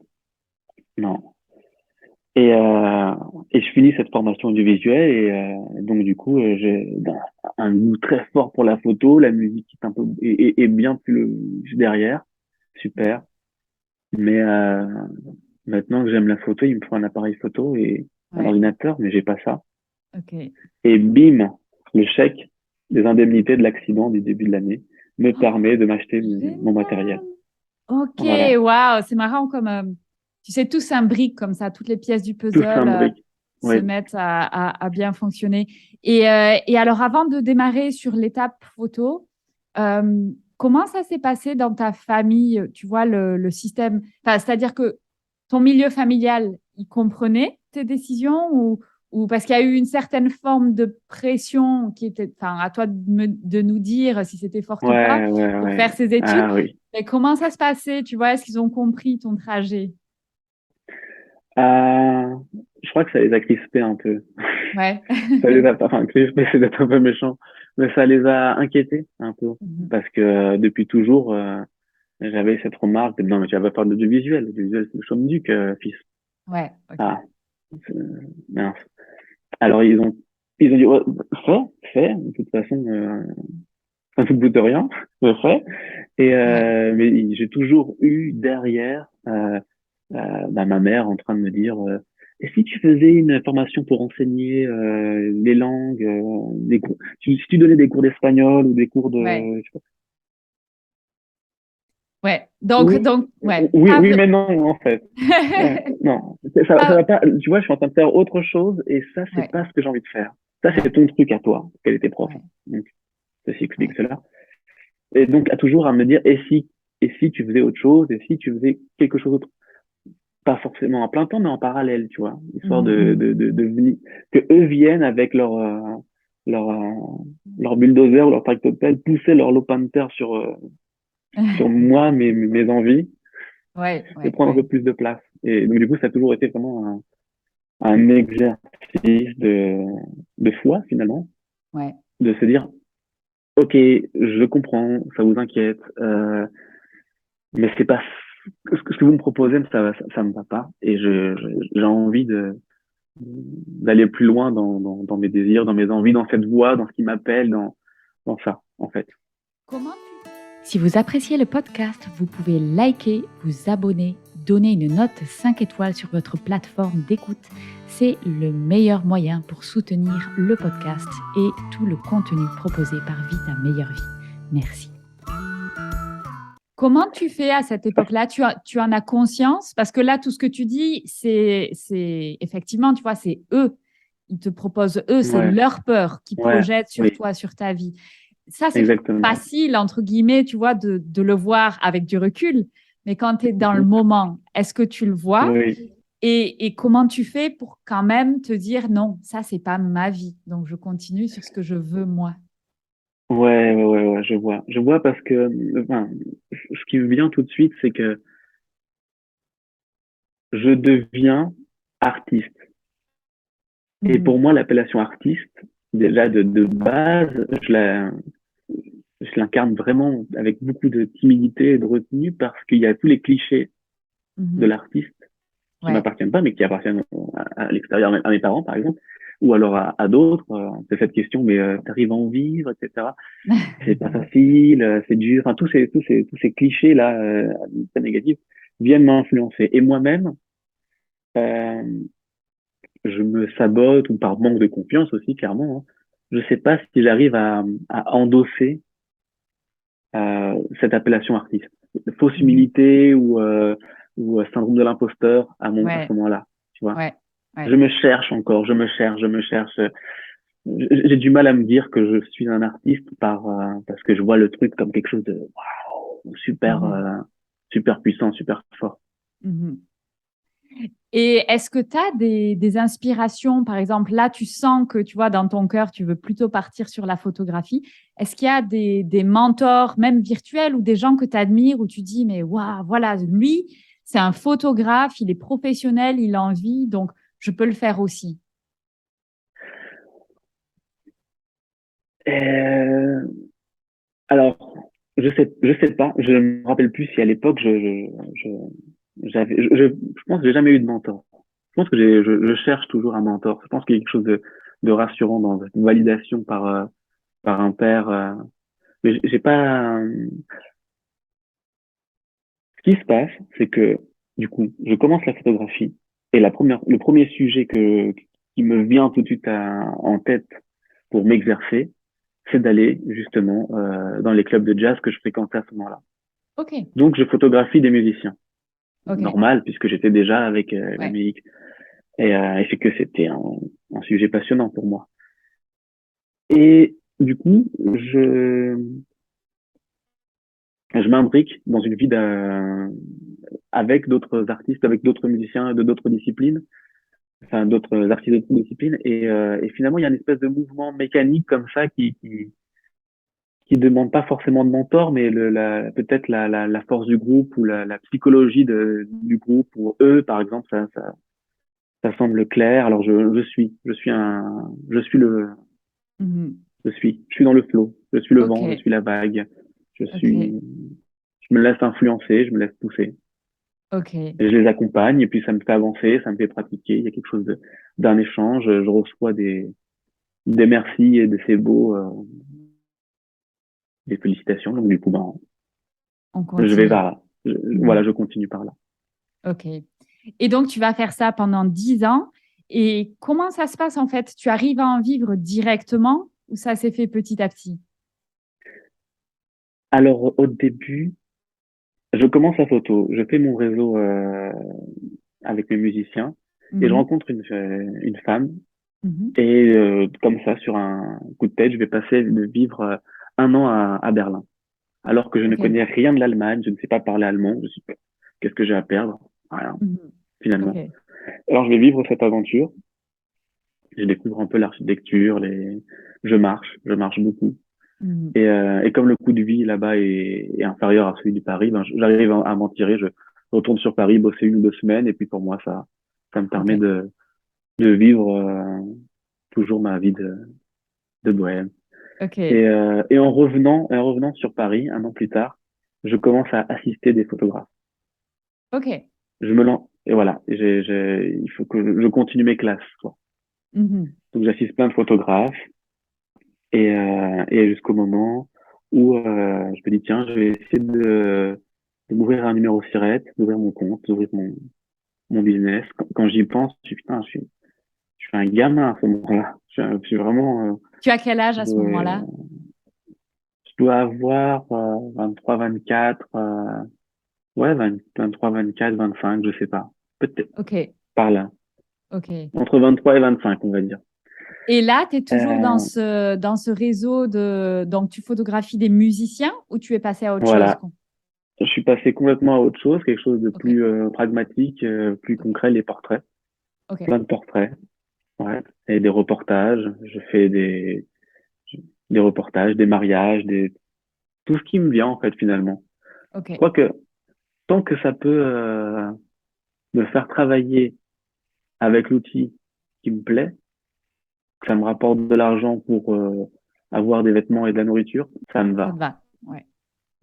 non. Et, euh, et je finis cette formation audiovisuelle et donc du coup j'ai un goût très fort pour la photo, la musique est un peu est bien plus derrière, super. Mais maintenant que j'aime la photo, il me faut un appareil photo et un Ouais, ordinateur, mais j'ai pas ça. ok. Et bim, le chèque des indemnités de l'accident du début de l'année me Oh, permet de m'acheter mon matériel. génial. Ok, Voilà, waouh, c'est marrant comme, tu sais, tout s'imbrique comme ça, toutes les pièces du tout puzzle s'imbrique. se Oui. mettent à bien fonctionner. Et alors, avant de démarrer sur l'étape photo, comment ça s'est passé dans ta famille, tu vois, le système, enfin, c'est-à-dire que ton milieu familial, il comprenait tes décisions ou parce qu'il y a eu une certaine forme de pression qui était, enfin, à toi de nous dire si c'était forte ou pas Ouais, ouais, pour ouais. faire ces études. Ah oui. Mais comment ça se passait, tu vois? Est-ce qu'ils ont compris ton trajet? Euh, je crois que ça les a crispés un peu. Ouais. Ça les a, enfin, crispés, c'est d'être un peu méchant, mais ça les a inquiétés un peu. Mhm. Parce que depuis toujours, j'avais cette remarque, non, mais tu vas pas faire de l'audiovisuel. L'audiovisuel, c'est le chaume-duc, fils. Ouais, ok. Ah, c'est- mince. Alors, ils ont dit, ouais, fais, de toute façon, ça ne coûte rien, je fais. Ouais. Mais j'ai toujours eu derrière, ma mère en train de me dire et si tu faisais une formation pour enseigner les langues, si tu donnais des cours d'espagnol ou des cours de Ouais. je sais pas. Ouais. Donc, Oui, donc, ouais. oui, Pas oui, vrai. mais non en fait. Ouais, non, ça va Pas- pas. Tu vois, je suis en train de faire autre chose et ça c'est Ouais. pas ce que j'ai envie de faire. Ça c'est Ouais. ton truc à toi, qu'elle était prof. Ouais. Donc ceci explique Ouais. cela. Et donc à toujours à me dire et si tu faisais autre chose et si tu faisais quelque chose d'autre. Pas forcément en plein temps, mais en parallèle, tu vois, histoire Mhm, mhm. de venir, que eux viennent avec leur, leur bulldozer ou leur tractopelle, pousser leur lopin de terre sur, sur moi, mes envies, Ouais, et ouais, prendre un ouais, peu plus de place. Et donc, du coup, ça a toujours été vraiment un exercice de foi, finalement, ouais. de se dire, OK, je comprends, ça vous inquiète, mais c'est pas ce que vous me proposez, ça me va pas. Et j'ai envie d'aller plus loin dans mes désirs, dans mes envies, dans cette voie, dans ce qui m'appelle, dans ça, en fait. Comment tu... Si vous appréciez le podcast, vous pouvez liker, vous abonner, donner une note 5 étoiles sur votre plateforme d'écoute. C'est le meilleur moyen pour soutenir le podcast et tout le contenu proposé par Vie ta meilleure vie. Merci. Comment tu fais à cette époque-là? Tu en as conscience? Parce que là, tout ce que tu dis, c'est effectivement, tu vois, c'est eux. Ils te proposent eux, c'est Ouais, leur peur qui ouais, projette sur oui, toi, sur ta vie. Ça, c'est exactement. facile, entre guillemets, tu vois, de le voir avec du recul. Mais quand tu es dans le Mhm. moment, est-ce que tu le vois? Oui, Et comment tu fais pour quand même te dire non, ça, c'est pas ma vie. Donc, je continue sur ce que je veux moi. ouais, je vois. Je vois parce que, enfin, ce qui me vient tout de suite, c'est que je deviens artiste. Et Mhm. pour moi, l'appellation artiste, déjà de base, je l'incarne vraiment avec beaucoup de timidité et de retenue parce qu'il y a tous les clichés de Mhm. l'artiste qui Ouais. m'appartiennent pas, mais qui appartiennent à l'extérieur, à mes parents, par exemple, ou alors à d'autres. C'est cette question, mais t'arrives à en vivre, etc. C'est pas facile, c'est dur. Enfin, tous ces clichés là, très négatifs, viennent m'influencer. Et moi-même, euh, je me sabote ou par manque de confiance aussi, clairement. Hein. Je sais pas si j'arrive à endosser cette appellation artiste. Fausse Mhm. humilité ou syndrome de l'imposteur à ce Ouais, moment-là, tu vois. ouais, Je ouais. me cherche encore, je me cherche. J'ai du mal à me dire que je suis un artiste parce que je vois le truc comme quelque chose de waouh, super, Mhm. super puissant, super fort. Mhm. Et est-ce que tu as des inspirations, par exemple, là, tu sens que, tu vois, dans ton cœur, tu veux plutôt partir sur la photographie. Est-ce qu'il y a des mentors, même virtuels, ou des gens que tu admires, où tu dis, mais waouh, voilà, lui, c'est un photographe, il est professionnel, il en vit, donc je peux le faire aussi. Euh, alors, je sais pas, je me rappelle plus si à l'époque je pense que j'ai jamais eu de mentor. Je pense que je cherche toujours un mentor. Je pense qu'il y a quelque chose de rassurant dans une validation par un père. Mais j'ai pas. Ce qui se passe, c'est que du coup, je commence la photographie et le premier sujet qui me vient tout de suite en tête pour m'exercer, c'est d'aller justement dans les clubs de jazz que je fréquentais à ce moment-là. Ok, Donc, je photographie des musiciens. ok, Normal, puisque j'étais déjà avec la ouais. musique. Et c'est que c'était un sujet passionnant pour moi. Et du coup, je m'imbrique dans une vie avec d'autres artistes, avec d'autres musiciens de d'autres disciplines, enfin d'autres artistes d'autres disciplines. Et finalement, il y a une espèce de mouvement mécanique comme ça qui demande pas forcément de mentor, mais peut-être la force du groupe ou la psychologie du groupe. Pour eux, par exemple, ça semble clair. Alors Mhm. je suis dans le flot, je suis le vent, je Ok, suis la vague, ok, je me laisse influencer, je me laisse pousser. ok. Et je les accompagne et puis ça me fait avancer, ça me fait pratiquer. Il y a quelque chose d'un échange. Je reçois des merci et des c'est beau, des félicitations. Donc du coup, ben, On je vais continue. vers là. Voilà, Mhm. je continue par là. Ok. Et donc, tu vas faire ça pendant 10 ans. Et comment ça se passe en fait? Tu arrives à en vivre directement ou ça s'est fait petit à petit? Alors au début, je commence la photo, je fais mon réseau avec mes musiciens et je Mhm, rencontre une femme. mhm. Et comme ça, sur un coup de tête, je vais passer de vivre un an à Berlin. Alors que je ne Ok. connais rien de l'Allemagne, je ne sais pas parler allemand, qu'est-ce que j'ai à perdre? Rien, Mhm. Ok. finalement. Alors je vais vivre cette aventure, je découvre un peu l'architecture, je marche beaucoup. Mhm. Et comme le coût de vie là-bas est inférieur à celui du Paris, ben, j'arrive à m'en tirer. Je retourne sur Paris, bosser 1 ou 2 semaines, et puis pour moi, ça me permet Ok. de vivre toujours ma vie de bohème. Ok. Et en revenant sur Paris, 1 an plus tard, je commence à assister des photographes. Ok. Je me lance, et voilà, il faut que je continue mes classes, quoi. Mhm. Donc j'assiste plein de photographes, et jusqu'au moment où je me dis, tiens, je vais essayer de m'ouvrir un numéro SIRET, d'ouvrir mon compte, d'ouvrir mon business. Quand j'y pense, je suis, putain, je suis un gamin à ce moment-là. Je suis vraiment, Tu as quel âge je à ce dois, moment-là? je dois avoir 23, 24, ouais, 23, 24, 25, je sais pas. Peut-être Ok. par là. Ok. Entre 23 et 25, on va dire. Et là, tu es toujours Euh, dans ce réseau de... Donc, tu photographies des musiciens ou tu es passé à autre chose? voilà. Je suis passé complètement à autre chose, quelque chose de Ok. plus pragmatique, plus concret, les portraits. Ok. Plein de portraits, ouais. Et des reportages. Je fais des reportages, des mariages, tout ce qui me vient, en fait, finalement. Je Ok. crois que tant que ça peut me faire travailler avec l'outil qui me plaît, que ça me rapporte de l'argent pour avoir des vêtements et de la nourriture, ça me Ça te va. va. Ouais.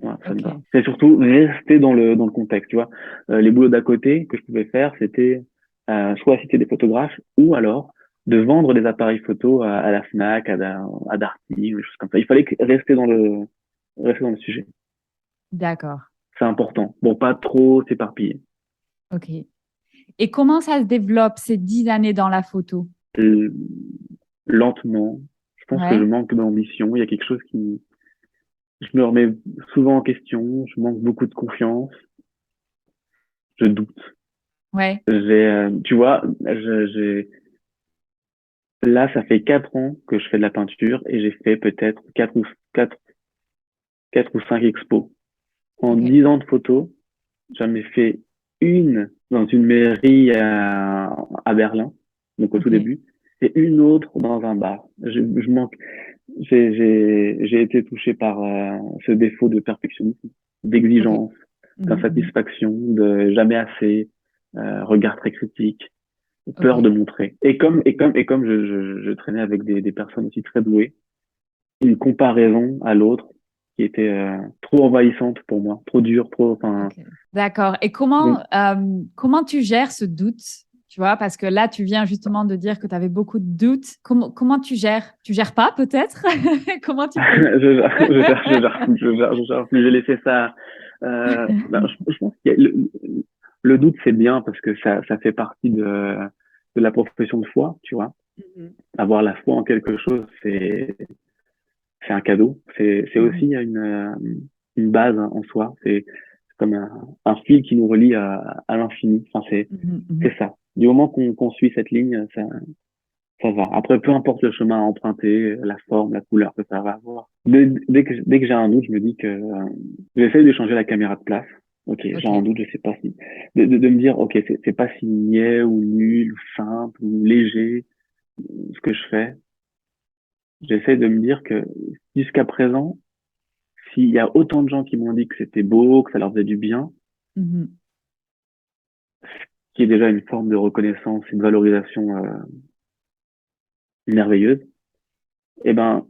Ouais, ça me va. Ok. C'est surtout rester dans le contexte, tu vois. Les boulots d'à côté que je pouvais faire, c'était soit assister des photographes ou alors de vendre des appareils photo à la Fnac, à Darty, ou des choses comme ça. Il fallait rester dans le sujet. D'accord. C'est important. Bon, pas trop s'éparpiller. Ok. Et comment ça se développe ces 10 années dans la photo? Euh, Lentement. Je pense que je Ouais. manque d'ambition. Il y a quelque chose je me remets souvent en question. Je manque beaucoup de confiance. Je doute. Ouais. Tu vois, là, ça fait 4 ans que je fais de la peinture et j'ai fait peut-être 4 ou 5 expos. En Ok. 10 ans de photos, j'en ai fait une dans une mairie à Berlin, donc au tout Ok. début, et une autre dans un bar. Je manque, j'ai été touché par ce défaut de perfectionnisme, Ok. d'exigence, Mhm, mhm. d'insatisfaction, de jamais assez, regard très critique, peur de Ok. montrer. Et comme je traînais avec des personnes aussi très douées, une comparaison à l'autre qui était trop envahissante pour moi, trop dure, trop, enfin, Ok. D'accord. Et donc, comment tu gères ce doute? Tu vois, parce que là, tu viens justement de dire que tu avais beaucoup de doutes. Comment tu gères? Tu gères pas, peut-être? Comment tu fais? je gère plus. J'ai laissé ça. Ben, je pense que le doute, c'est bien parce que ça fait partie de la profession de foi, tu vois. Mhm, Avoir la foi en quelque chose, c'est un cadeau. C'est mhm, aussi une base en soi. C'est comme un fil qui nous relie à l'infini. Enfin, mhm, mhm. c'est ça. Du moment qu'on suit cette ligne, ça va. Après, peu importe le chemin à emprunter, la forme, la couleur que ça va avoir. Dès que j'ai un doute, je me dis que j'essaie de changer la caméra de place. Ok, j'ai Ok. un doute, je sais pas si. De me dire, ok, c'est pas si niais ou nul ou simple ou léger ce que je fais. J'essaie de me dire que jusqu'à présent, s'il y a autant de gens qui m'ont dit que c'était beau, que ça leur faisait du bien, Mhm. qui est déjà une forme de reconnaissance et de valorisation merveilleuse, eh ben,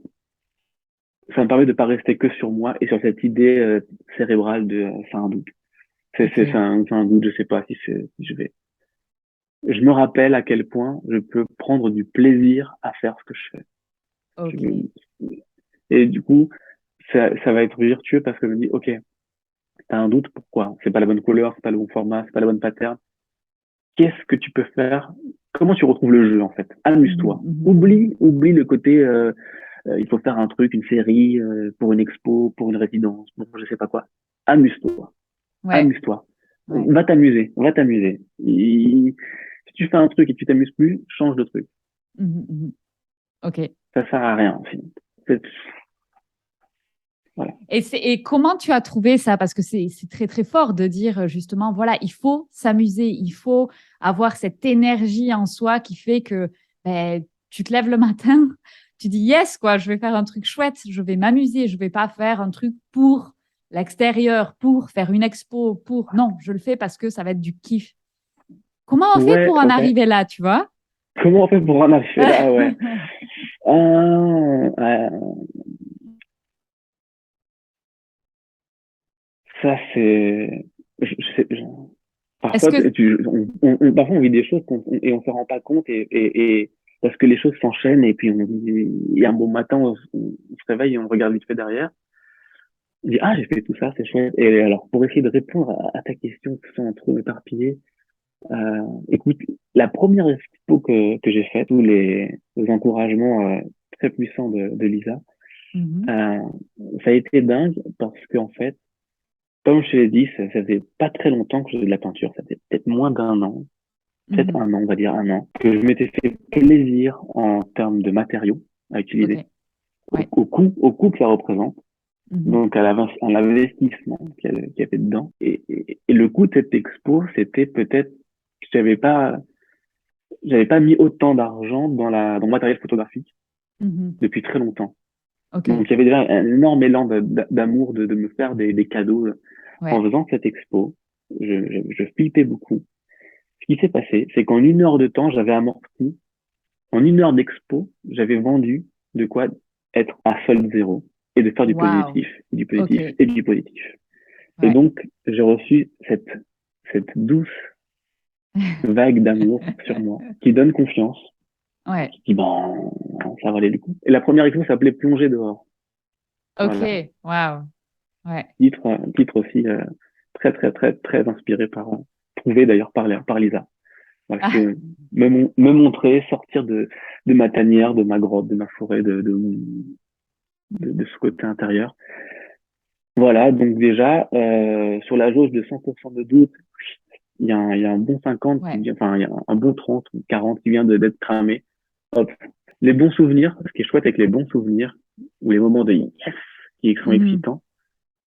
ça me permet de pas rester que sur moi et sur cette idée cérébrale de c'est un doute. Ok. C'est un doute, je sais pas si je vais. Je me rappelle à quel point je peux prendre du plaisir à faire ce que je fais. Ok. Et du coup, ça va être virtueux parce que je me dis, ok, t'as un doute, pourquoi? C'est pas la bonne couleur, c'est pas le bon format, c'est pas la bonne pattern. Qu'est-ce que tu peux faire? Comment tu retrouves le jeu en fait? Mhm, Amuse-toi. mhm, mhm. Oublie le côté il faut faire un truc, une série pour une expo, pour une résidence, pour je sais pas quoi. Amuse-toi, Ouais. amuse-toi. Ouais. Va t'amuser. Si tu fais un truc et que tu t'amuses plus, change de truc. Mhm, mhm. Ok. Ça sert à rien. C'est- Voilà. Et comment tu as trouvé ça? Parce que c'est très, très fort de dire justement, voilà, il faut s'amuser, il faut avoir cette énergie en soi qui fait que ben, tu te lèves le matin, tu dis yes, quoi, je vais faire un truc chouette, je vais m'amuser, je vais pas faire un truc pour l'extérieur, pour faire une expo, pour... Non, je le fais parce que ça va être du kiff. Comment on fait Ouais, pour en ouais. arriver là, tu vois? Comment on fait pour en arriver là? Ouais. Ah, ça, c'est. Est-ce Parfois, que... parfois, on vit des choses et on se rend pas compte et parce que les choses s'enchaînent et puis il y a un bon matin, on se réveille et on regarde vite fait derrière. On dit, ah, j'ai fait tout ça, c'est chouette. Et alors, pour essayer de répondre à ta question sans trop m'éparpiller, écoute, la première expo que j'ai faite, tous les encouragements très puissants de Lisa, Mhm, euh, ça a été dingue parce qu'en fait, comme je te l'ai dit, ça faisait pas très longtemps que je faisais de la peinture, ça faisait peut-être moins d'un an, peut-être mhm. un an, on va dire un an, que je m'étais fait plaisir en termes de matériaux à Ok, utiliser, ouais. au coût que ça représente, Mhm. donc à l'investissement qu'il y avait dedans. Et le coût de cette expo, c'était peut-être, j'avais pas, j'avais pas mis autant d'argent dans le matériel photographique Mhm. depuis très longtemps. Ok, Donc il y avait déjà un énorme élan d'amour de me faire des cadeaux en ouais. faisant cette expo. Je flippais beaucoup. Ce qui s'est passé, c'est qu'en une heure de temps, j'avais amorti. En une heure d'expo, j'avais vendu de quoi être à solde zéro et de faire du Waouh. positif, du Ok, positif et du positif. Et ouais. donc, j'ai reçu cette douce vague d'amour sur moi qui donne confiance, Ouais. qui dit, ben, ça valait le coup. Et la première expo s'appelait Plonger dehors. Ok, Voilà. waouh. Ouais. Titre aussi très, très, très, très inspiré trouvé d'ailleurs par Lisa. Voilà, Ah, c'est me montrer, sortir de ma tanière, de ma grotte, de ma forêt, de ce côté intérieur. Voilà, donc déjà, sur la jauge de 100% de doute, il y a un bon 50 ouais. enfin, il y a un bon 30 ou 40 qui vient d'être cramé. Hop. Les bons souvenirs, ce qui est chouette avec les bons souvenirs, ou les moments de yes qui sont Mhm. excitants,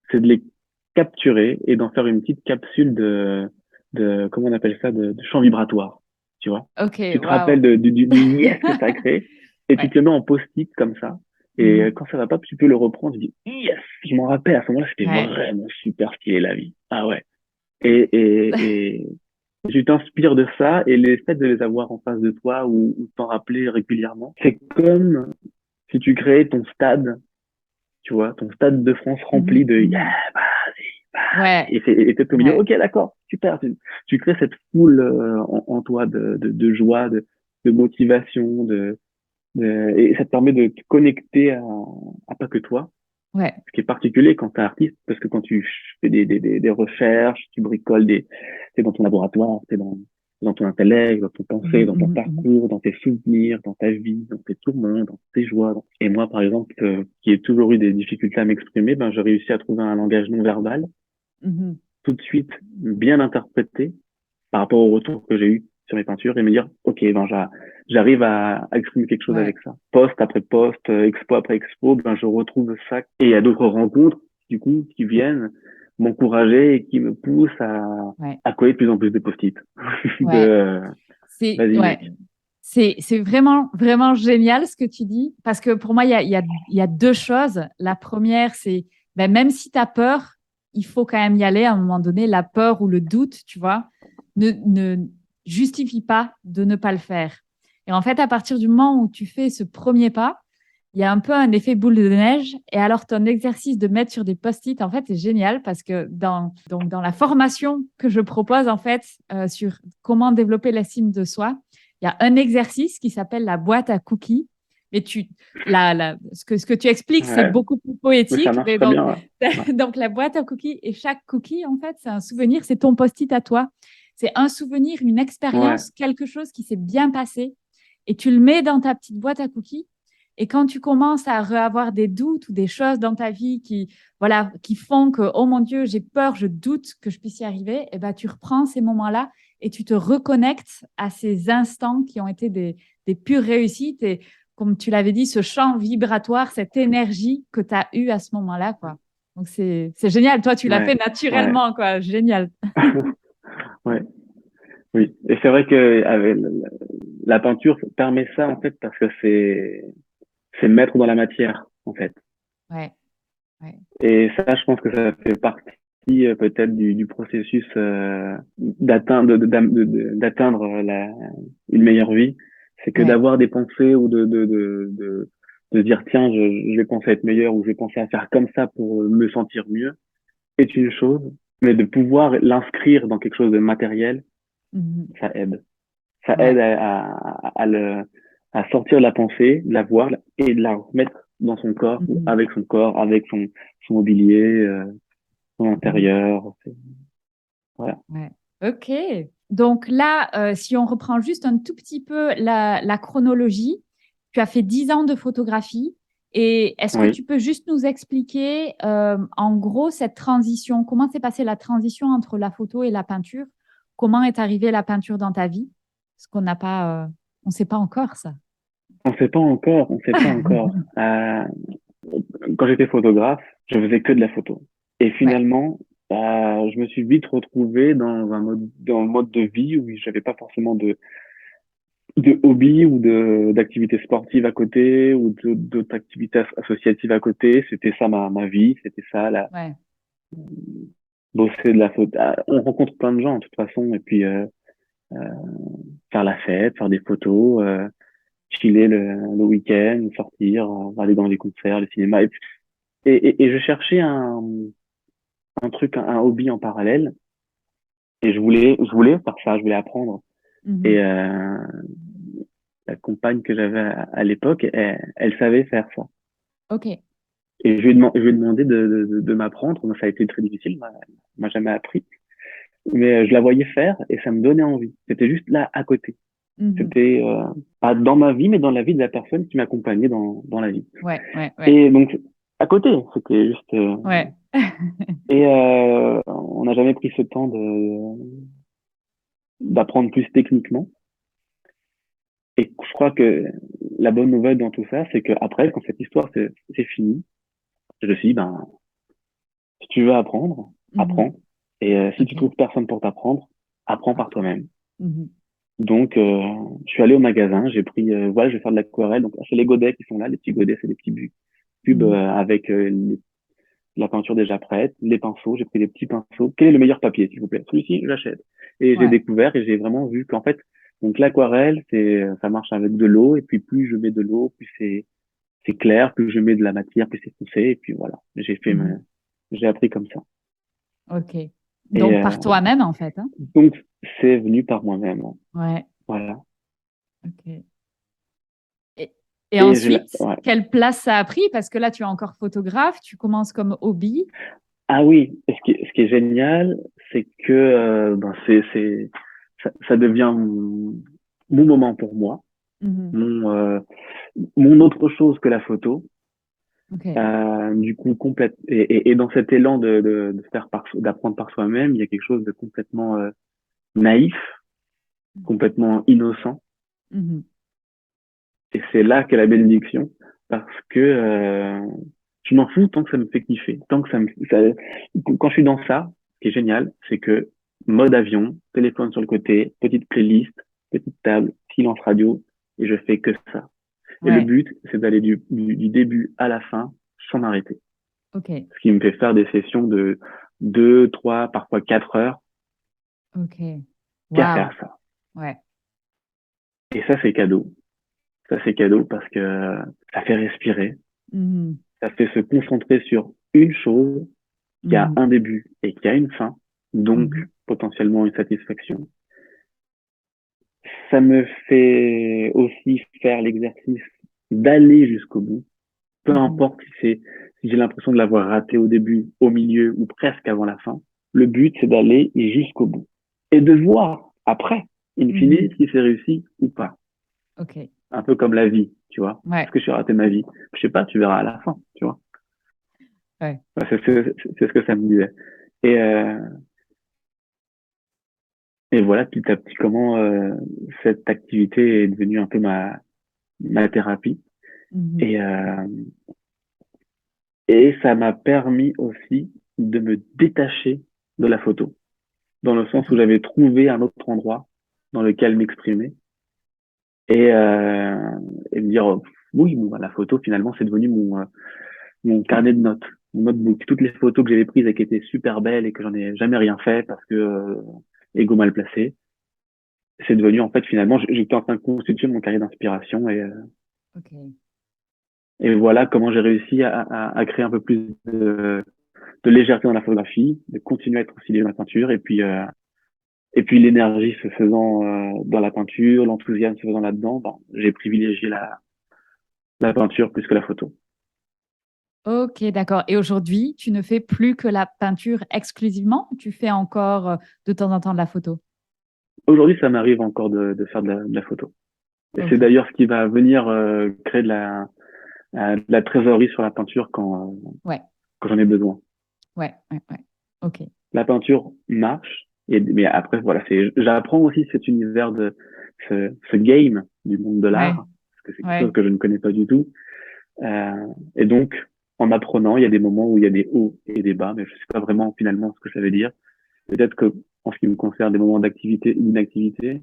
c'est de les capturer et d'en faire une petite capsule comment on appelle ça, de champ vibratoire, tu vois. Ok, Tu te rappelles waouh. du yes que ça a créé et tu Ouais. te le mets en post-it comme ça. Et Mhm. quand ça va pas, tu peux le reprendre, tu dis yes, je m'en rappelle, à ce moment-là, c'était Ouais. vraiment super stylé la vie. Ah ouais. Et tu t'inspires de ça et les faits de les avoir en face de toi ou t'en rappeler régulièrement, c'est comme si tu créais ton stade, tu vois, ton stade de France rempli Mhm. de yeah, Mhm. vas-y, Ouais. vas-y. Et t'es au milieu, Ouais. ok, d'accord, super. Tu crées cette foule en toi de joie, de motivation, et ça te permet de te connecter à pas que toi, Ouais. ce qui est particulier quand tu es artiste, parce que quand tu fais des recherches, tu bricoles t'es dans ton laboratoire, dans ton intellect, dans ton pensée, Mhm. dans ton Mhm. Mhm. parcours, dans tes souvenirs, dans ta vie, dans tes tourments, dans tes joies. Et moi, par exemple, qui ai toujours eu des difficultés à m'exprimer, ben, j'ai réussi à trouver un langage non verbal, Mhm. tout de suite bien interprété par rapport au retour que j'ai eu sur mes peintures et me dire, OK, ben, j'arrive à exprimer quelque chose Ouais. avec ça. Poste après poste, expo après expo, ben, je retrouve ça. Et il y a d'autres rencontres, du coup, qui viennent m'encourager et qui me poussent Ouais. à coller de plus en plus de post-it. Ouais. Vas-y, Ouais. mec. C'est vraiment, vraiment génial ce que tu dis, parce que pour moi, il y a deux choses. La première, c'est ben, même si tu as peur, il faut quand même y aller à un moment donné. La peur ou le doute, tu vois, ne justifie pas de ne pas le faire. Et en fait, à partir du moment où tu fais ce premier pas, il y a un peu un effet boule de neige. Et alors, ton exercice de mettre sur des post-it, en fait, est génial parce que dans la formation que je propose, en fait, sur comment développer l'estime de soi, il y a un exercice qui s'appelle la boîte à cookies. Et ce que tu expliques, c'est Ouais. beaucoup plus Mais ça poétique. marche Mais très donc, bien. Ouais. Ouais. donc, la boîte à cookies et chaque cookie, en fait, c'est un souvenir, c'est ton post-it à toi. C'est un souvenir, une Ouais. expérience, quelque chose qui s'est bien passé. Et tu le mets dans ta petite boîte à cookies. Et quand tu commences à avoir des doutes ou des choses dans ta vie voilà, qui font que, oh mon Dieu, j'ai peur, je doute que je puisse y arriver, et ben, tu reprends ces moments-là et tu te reconnectes à ces instants qui ont été des pures réussites. Et comme tu l'avais dit, ce champ vibratoire, cette énergie que tu as eue à ce moment-là, quoi. Donc, c'est génial. Toi, tu l'as Ouais. fait Ouais. naturellement, quoi. Génial. Ouais. Oui. Et c'est vrai que avec la peinture permet ça, en fait, parce que c'est mettre dans la matière, en fait. Ouais, ouais. Et ça, je pense que ça fait partie peut-être du processus d'atteindre une meilleure vie. C'est que Ouais. d'avoir des pensées ou de dire tiens, je vais penser à être meilleur ou je vais penser à faire comme ça pour me sentir mieux, c'est une chose, mais de pouvoir l'inscrire dans quelque chose de matériel, Mhm. ça aide. Ça aide Ouais. à sortir la pensée, de la voir et de la remettre dans son corps, ou Mhm. avec son corps, avec son mobilier, son Mhm. intérieur. Voilà. Ouais. Ok. Donc là, si on reprend juste un tout petit peu la chronologie, tu as fait 10 ans de photographie. Et est-ce que Oui. tu peux juste nous expliquer, en gros, cette transition, comment s'est passée la transition entre la photo et la peinture? Comment est arrivée la peinture dans ta vie? Parce qu'on n'a pas, on ne sait pas encore ça. On sait pas encore, on sait pas encore. Quand j'étais photographe, je faisais que de la photo. Et Ouais. finalement, je me suis vite retrouvé dans le mode de vie où j'avais pas forcément de hobby ou d'activités sportives à côté ou d'autres activités associatives à côté. C'était ça ma vie, c'était ça Ouais. bosser de la photo. On rencontre plein de gens de toute façon et puis euh, faire la fête, faire des photos, chiller le week-end, sortir, aller dans les concerts, les cinémas. Et je cherchais un truc, un hobby en parallèle et je voulais faire ça, je voulais apprendre. Et Mhm. la compagne que j'avais à l'époque, elle savait faire ça. Ok. Et je lui ai demandé de m'apprendre. Ça a été très difficile, m'a jamais appris. Mais je la voyais faire et ça me donnait envie. C'était juste là à côté. Mhm. C'était pas dans ma vie, mais dans la vie de la personne qui m'accompagnait dans la vie. Ouais, ouais, ouais, Et donc à côté, c'était juste. ouais. Et on n'a jamais pris ce temps d'apprendre plus techniquement. Et je crois que la bonne nouvelle dans tout ça, c'est que après, quand cette histoire c'est fini, je me suis dit, ben, si tu veux apprendre, Mhm. apprends. Et si tu Ok. trouves personne pour t'apprendre, apprends par Apprends. toi-même. Mhm. Donc, je suis allé au magasin, j'ai pris, voilà, je vais faire de l'aquarelle. Donc, c'est les godets qui sont là. Les petits godets, c'est des petits cubes Mhm. avec la peinture déjà prête, les pinceaux. J'ai pris des petits pinceaux. Quel est le meilleur papier, s'il vous plaît? Celui-ci, j'achète. Et j'ai Ouais. découvert et j'ai vraiment vu qu'en fait, donc l'aquarelle, ça marche avec de l'eau. Et puis, plus je mets de l'eau, plus c'est clair. Plus je mets de la matière, plus c'est foncé. Et puis voilà, Mhm. j'ai appris comme ça. Ok. Et Donc par toi-même, en fait, hein? donc, c'est venu par moi-même, hein. Ouais. Voilà. Ok. Et, et Et ensuite, ouais. quelle place ça a pris? Parce que là, tu es encore photographe, tu commences comme hobby. Ah oui, et ce qui est génial, c'est que ben ça devient mon moment pour moi, Mhm. mon autre chose que la photo. Ok. Du coup, complète. Et dans cet élan d'apprendre par soi-même, il y a quelque chose de complètement naïf, complètement innocent. Mhm. Et c'est là qu'est la bénédiction, parce que je m'en fous tant que ça me fait kiffer, tant que quand je suis dans ça, ce qui est génial, c'est que mode avion, téléphone sur le côté, petite playlist, petite table, silence radio, et je fais que ça. Et le Ouais. but, c'est d'aller du début à la fin sans m'arrêter. Ok. Ce qui me fait faire des sessions de 2, 3, parfois 4 heures Ok. qu'à Waouh. faire ça. Ouais. Et ça, c'est cadeau. Ça, c'est cadeau parce que ça fait respirer, Mhm. ça fait se concentrer sur une chose qui a Mhm. un début et qui a une fin, donc Mhm. potentiellement une satisfaction. Ça me fait aussi faire l'exercice d'aller jusqu'au bout, peu Mhm. importe si j'ai l'impression de l'avoir raté au début, au milieu ou presque avant la fin. Le but, c'est d'aller jusqu'au bout et de voir après, in fine, Mhm. si c'est réussi ou pas. Ok. Un peu comme la vie, tu vois. Est-ce Ouais. que j'ai raté ma vie? Je sais pas, tu verras à la fin, tu vois. Ouais. Enfin, c'est ce que ça me disait. Et, euh, et voilà, petit à petit, comment cette activité est devenue un peu ma thérapie. Mhm. Et, euh, et ça m'a permis aussi de me détacher de la photo, dans le sens où Ok. j'avais trouvé un autre endroit dans lequel m'exprimer et, euh, et me dire, oh, Oui, bon, bah, la photo, finalement, c'est devenu mon carnet de notes, mon notebook. Toutes les photos que j'avais prises et qui étaient super belles et que j'en ai jamais rien fait parce que ego mal placé, c'est devenu, en fait, finalement, j'étais en train de constituer mon carnet d'inspiration Ok. et voilà comment j'ai réussi à créer un peu plus de légèreté dans la photographie, de continuer à être aussi dans la peinture et puis l'énergie se faisant dans la peinture, l'enthousiasme se faisant là-dedans, ben, j'ai privilégié la peinture plus que la photo. Ok, d'accord. Et aujourd'hui, tu ne fais plus que la peinture exclusivement ou tu fais encore de temps en temps de la photo? Aujourd'hui, ça m'arrive encore de faire de la photo. Et c'est Ok. d'ailleurs ce qui va venir créer de la trésorerie sur la peinture Ouais, quand j'en ai besoin. ouais, ouais, ouais. Ok. La peinture marche, mais après, voilà, j'apprends aussi cet univers ce game du monde de l'art, Ouais, parce que c'est quelque chose ouais. que je ne connais pas du tout. Et donc, en apprenant, il y a des moments où il y a des hauts et des bas, mais je sais pas vraiment finalement ce que ça veut dire. Peut-être que, en ce qui me concerne, des moments d'activité, d'inactivité,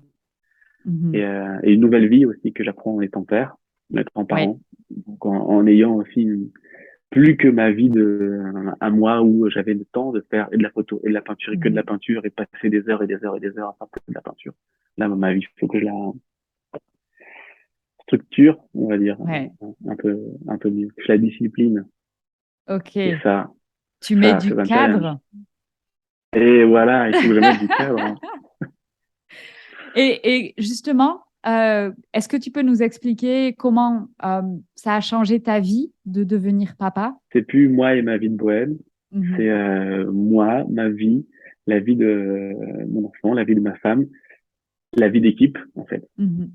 Mhm. et une nouvelle vie aussi que j'apprends en étant père, en étant Ouais. parent, donc en ayant aussi plus que ma vie à moi où j'avais le temps de faire et de la photo et de la peinture et que de la Mhm. peinture et passer des heures et des heures et des heures à faire que de la peinture. Là, ma vie, il faut que je la structure, on va dire, Ouais. un peu mieux, que je la discipline. Et Ok. ça, Tu mets ça, du c'est un challenge. cadre. Et voilà, il faut que je mette du cadre, hein. Et justement, est-ce que tu peux nous expliquer comment ça a changé ta vie de devenir papa? C'est plus moi et ma vie de bohème, c'est Mhm. moi, ma vie, la vie de mon enfant, la vie de ma femme, la vie d'équipe, en fait. Mhm.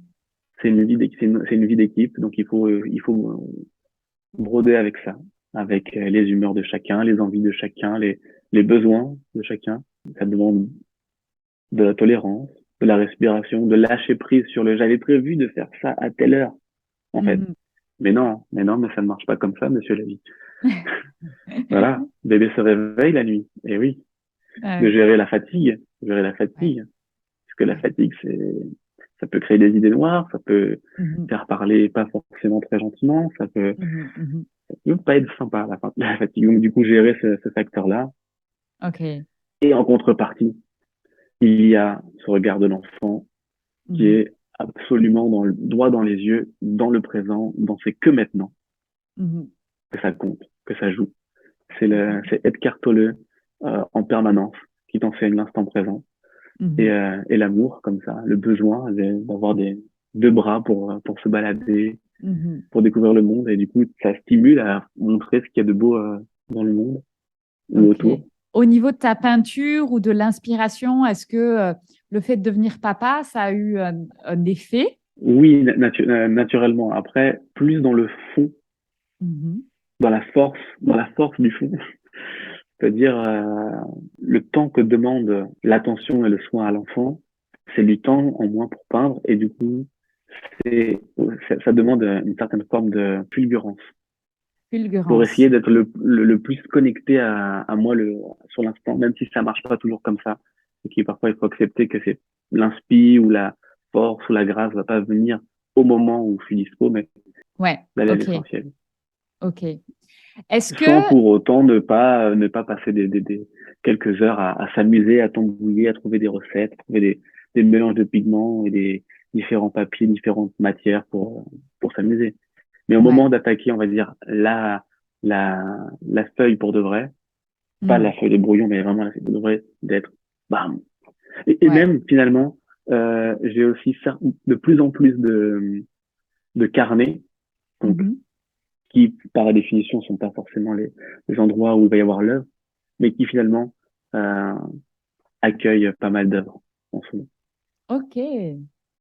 C'est une vie d'équipe, c'est une vie d'équipe, donc il faut broder avec ça, avec les humeurs de chacun, les envies de chacun, les besoins de chacun. Ça demande de la tolérance, de la respiration, de lâcher prise sur le j'avais prévu de faire ça à telle heure, en fait. Mhm. Mais non, mais ça ne marche pas comme ça, monsieur la vie. Voilà, bébé se réveille la nuit. Et oui, de Ouais, gérer la ouais, fatigue, parce que la ouais. fatigue, ça peut créer des idées noires, ça peut Mhm. faire parler pas forcément très gentiment, Mhm. Mhm. ça peut pas être sympa la fatigue. Donc du coup, gérer ce facteur-là. Ok. Et en contrepartie, il y a ce regard de l'enfant qui Mhm. est absolument droit dans les yeux, dans le présent, dans c'est que maintenant Mhm. que ça compte, que ça joue. Mhm. C'est Edgar Tolle en permanence qui t'enseigne l'instant présent Mhm. et l'amour comme ça, le besoin d'avoir deux bras pour se balader, Mhm. pour découvrir le monde et du coup ça stimule à montrer ce qu'il y a de beau dans le monde ou Ok. autour. Au niveau de ta peinture ou de l'inspiration, est-ce que le fait de devenir papa, ça a eu un effet? Oui, naturellement. Après, plus dans le fond, Mhm. dans la force du fond, c'est-à-dire le temps que demande l'attention et le soin à l'enfant, c'est du temps en moins pour peindre et du coup, ça demande une certaine forme de fulgurance pour essayer Fulgurance. d'être le plus connecté à moi sur l'instant, même si ça marche pas toujours comme ça. Et que parfois, il faut accepter que c'est l'inspi ou la force ou la grâce va pas venir au moment où je suis dispo, mais Ouais, d'aller à ok, l'essentiel. ok. Est-ce que... Sans pour autant ne pas passer quelques heures à s'amuser, à tambouiller, à trouver des recettes, à trouver des mélanges de pigments et des différents papiers, différentes matières pour s'amuser. Mais au Ouais. moment d'attaquer, on va dire, la feuille pour de vrai, pas la Hmm. feuille de brouillon, mais vraiment la feuille pour de vrai, d'être bam. Et Ouais. même, finalement, j'ai aussi de plus en plus de carnets, donc Mhm. qui, par la définition, sont pas forcément les endroits où il va y avoir l'œuvre, mais qui finalement euh, accueillent pas mal d'œuvres en ce moment. Ok,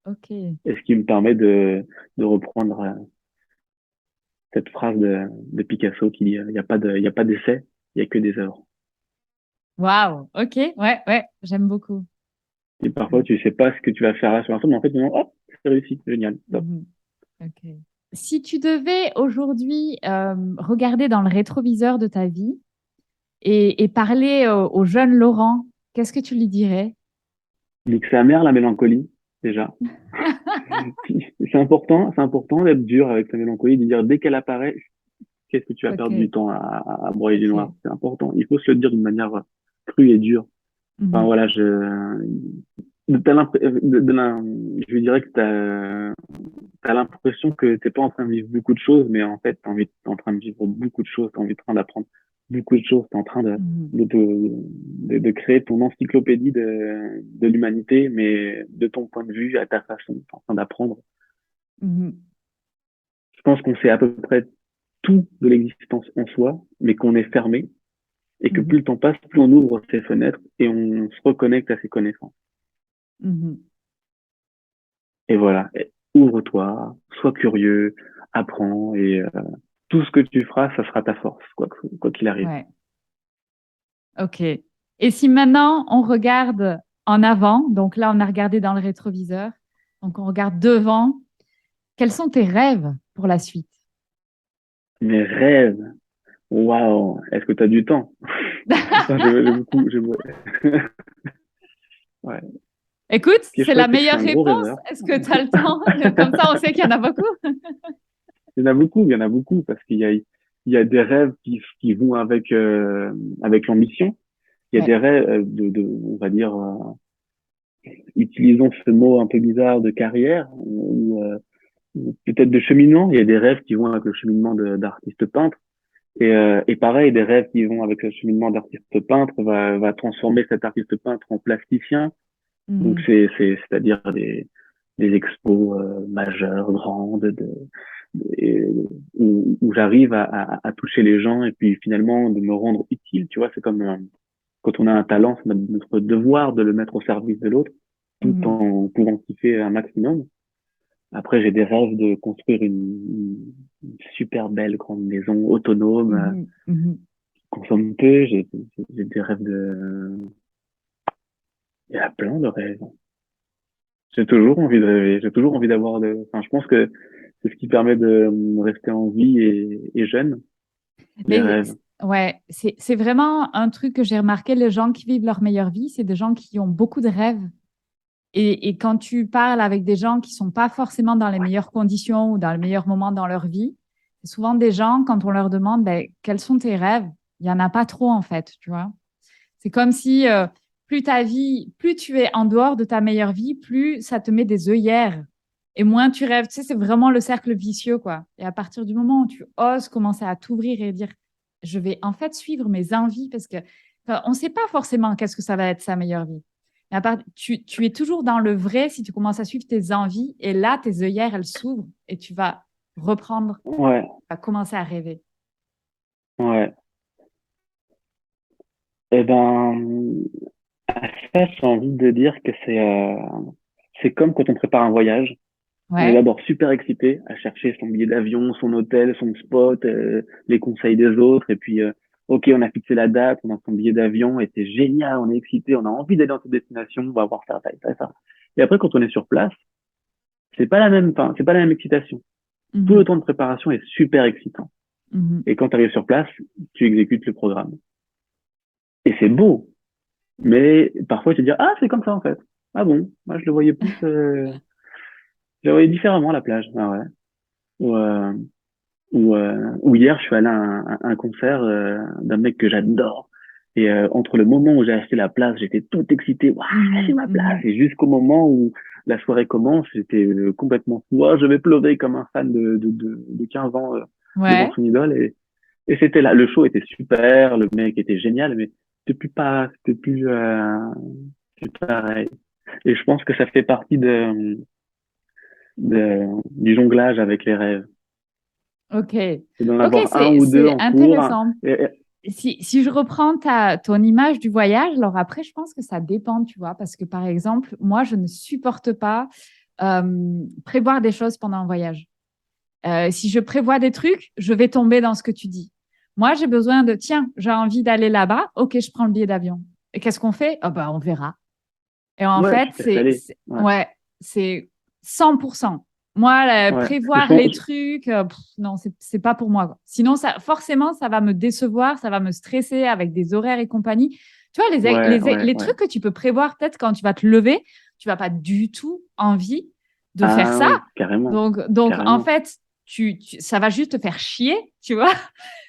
ok. Et ce qui me permet de reprendre cette phrase de Picasso qui dit il y a pas d'essai, il y a que des œuvres. Waouh, ok, ouais, ouais, j'aime beaucoup. Et parfois, tu sais pas ce que tu vas faire là sur l'instant, mais en fait, non, hop, c'est réussi, génial, top. Mhm. Ok. Si tu devais aujourd'hui regarder dans le rétroviseur de ta vie et parler au jeune Laurent, qu'est-ce que tu lui dirais? Donc, c'est amer la mélancolie, déjà. C'est important d'être dur avec sa mélancolie, de dire dès qu'elle apparaît, qu'est-ce que tu vas perdre du Ok, temps à broyer du noir? ok. C'est important. Il faut se le dire d'une manière crue et dure. Enfin Mhm, voilà, je dirais que t'as l'impression que t'es pas en train de vivre beaucoup de choses, mais en fait, t'es en train de vivre beaucoup de choses, t'es en train d'apprendre beaucoup de choses, t'es en train mhm, de créer ton encyclopédie de l'humanité, mais de ton point de vue, à ta façon, t'es en train d'apprendre. mhm, Je pense qu'on sait à peu près tout de l'existence en soi, mais qu'on est fermé, et que plus mhm, le temps passe, plus on ouvre ses fenêtres et on se reconnecte à ses connaissances. mhm. Et voilà, ouvre-toi, sois curieux, apprends et tout ce que tu feras, ça sera ta force, quoi qu'il arrive. Ouais, ok. Et si maintenant on regarde en avant, donc là on a regardé dans le rétroviseur, donc on regarde devant, quels sont tes rêves pour la suite? Mes rêves, waouh, est-ce que tu as du temps? Putain, j'ai beaucoup, ouais. Écoute, Ce qui est c'est la chouette, c'est que je suis meilleure un gros réponse. rêveur. Est-ce que tu as le temps? Comme ça, on sait qu'il y en a beaucoup. Il y en a beaucoup, parce il y a des rêves qui vont avec l'ambition. Il y a Ouais. des rêves on va dire, utilisons ce mot un peu bizarre de carrière, ou peut-être de cheminement. Il y a des rêves qui vont avec le cheminement d'artiste peintre. Et pareil, des rêves qui vont avec le cheminement d'artiste peintre va transformer cet artiste peintre en plasticien. Donc Mhm, c'est-à-dire des expos majeures, grandes, et- où j'arrive à toucher les gens et puis finalement de me rendre utile. Tu vois, c'est comme quand on a un talent, c'est notre devoir de le mettre au service de l'autre, tout mhm, en pouvant kiffer un maximum. Après, j'ai des rêves de construire une super belle grande maison autonome, mhm, mhm. qui consomme peu. J'ai des rêves il y a plein de rêves. J'ai toujours envie de rêver. J'ai toujours envie enfin, je pense que c'est ce qui permet de rester en vie et jeune, les Mais rêves. ouais, c'est vraiment un truc que j'ai remarqué, les gens qui vivent leur meilleure vie, c'est des gens qui ont beaucoup de rêves. Et quand tu parles avec des gens qui sont pas forcément dans les meilleures conditions ou dans le meilleur moment dans leur vie, c'est souvent des gens, quand on leur demande ben, quels sont tes rêves, il y en a pas trop en fait, tu vois. C'est comme si plus tu es en dehors de ta meilleure vie, plus ça te met des œillères et moins tu rêves. Tu sais, c'est vraiment le cercle vicieux, quoi. Et à partir du moment où tu oses commencer à t'ouvrir et dire, je vais en fait suivre mes envies parce que enfin, on ne sait pas forcément qu'est-ce que ça va être sa meilleure vie. Mais tu es toujours dans le vrai si tu commences à suivre tes envies et là, tes œillères, elles s'ouvrent et tu vas reprendre, Ouais, à commencer à rêver. ouais. Eh ben, à ça, j'ai envie de dire que c'est comme quand on prépare un voyage. On est Ouais. d'abord super excité à chercher son billet d'avion, son hôtel, son spot, les conseils des autres. Et puis, OK, on a fixé la date, on a son billet d'avion et c'est génial, on est excité, on a envie d'aller dans cette destination, on va voir ça, ça, ça, ça. Et après, quand on est sur place, enfin, c'est pas la même excitation. Tout le Mhm. temps de préparation est super excitant. Mhm. Et quand tu arrives sur place, tu exécutes le programme. Et c'est beau, mais parfois tu te dis, ah, c'est comme ça en fait. Ah bon, moi je le voyais différemment la plage. Ah ouais. Ou, ou hier, je suis allé à un concert d'un mec que j'adore. Et entre le moment où j'ai acheté la place, j'étais tout excité. Waouh, c'est Mhm. ma place. Mhm. Et jusqu'au moment où la soirée commence, j'étais complètement fou. Ah, je vais pleurer comme un fan de 15 ans devant Ouais. son idole. Et c'était là. Le show était super, le mec était génial, mais c'était plus pareil. Et je pense que ça fait partie du jonglage avec les rêves. Ok. C'est d'en Ok, avoir un ou deux c'est en cours. intéressant. Si je reprends ton image du voyage, alors après, je pense que ça dépend, tu vois, parce que par exemple, moi, je ne supporte pas prévoir des choses pendant un voyage. Si je prévois des trucs, je vais tomber dans ce que tu dis. Moi, j'ai besoin de, tiens, j'ai envie d'aller là-bas, ok, je prends le billet d'avion. Et qu'est-ce qu'on fait? Ah ben, on verra. Et en Ouais, fait, tu te laisses aller. Ouais, ouais, c'est 100%. Moi, ouais. Mais prévoir les trucs, non, c'est pas pour moi, quoi. Sinon, forcément, ça va me décevoir, ça va me stresser avec des horaires et compagnie. Tu vois, ouais, ouais, les ouais. trucs que tu peux prévoir, peut-être quand tu vas te lever, tu vas pas du tout envie. de faire ça. Oui, carrément. Donc Carrément. en fait, ça va juste te faire chier, tu vois.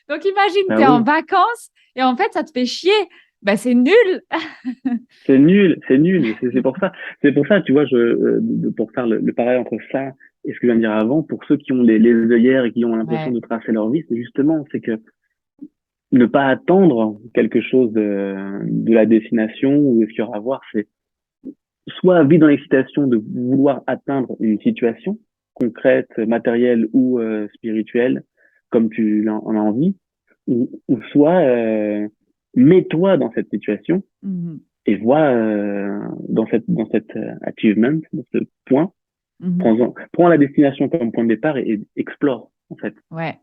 Donc imagine, tu es Oui. en vacances et en fait, ça te fait chier. Ben, c'est nul. C'est nul, c'est nul. C'est pour ça, tu vois, pour faire le parallèle entre ça et ce que je viens de dire avant, pour ceux qui ont les œillères et qui ont l'impression Ouais. de tracer leur vie, c'est que ne pas attendre quelque chose de la destination ou de ce qu'il y aura à voir, c'est soit vivre dans l'excitation de vouloir atteindre une situation concrète, matérielle ou spirituelle, comme tu en as envie, ou soit mets-toi dans cette situation Mhm. et vois dans cette achievement, dans ce point, Mhm. prends la destination comme point de départ et explore en fait. Ouais.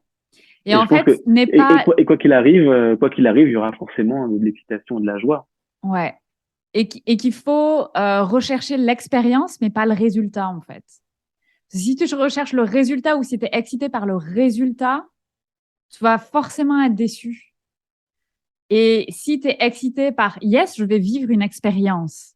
Et Et en je pense fait, que n'est pas. quoi qu'il arrive, il y aura forcément de l'excitation et de la joie. Ouais. Et qu'il faut rechercher l'expérience, mais pas le résultat, en fait. Si tu recherches le résultat ou si tu es excité par le résultat, tu vas forcément être déçu. Et si tu es excité par yes, je vais vivre une expérience.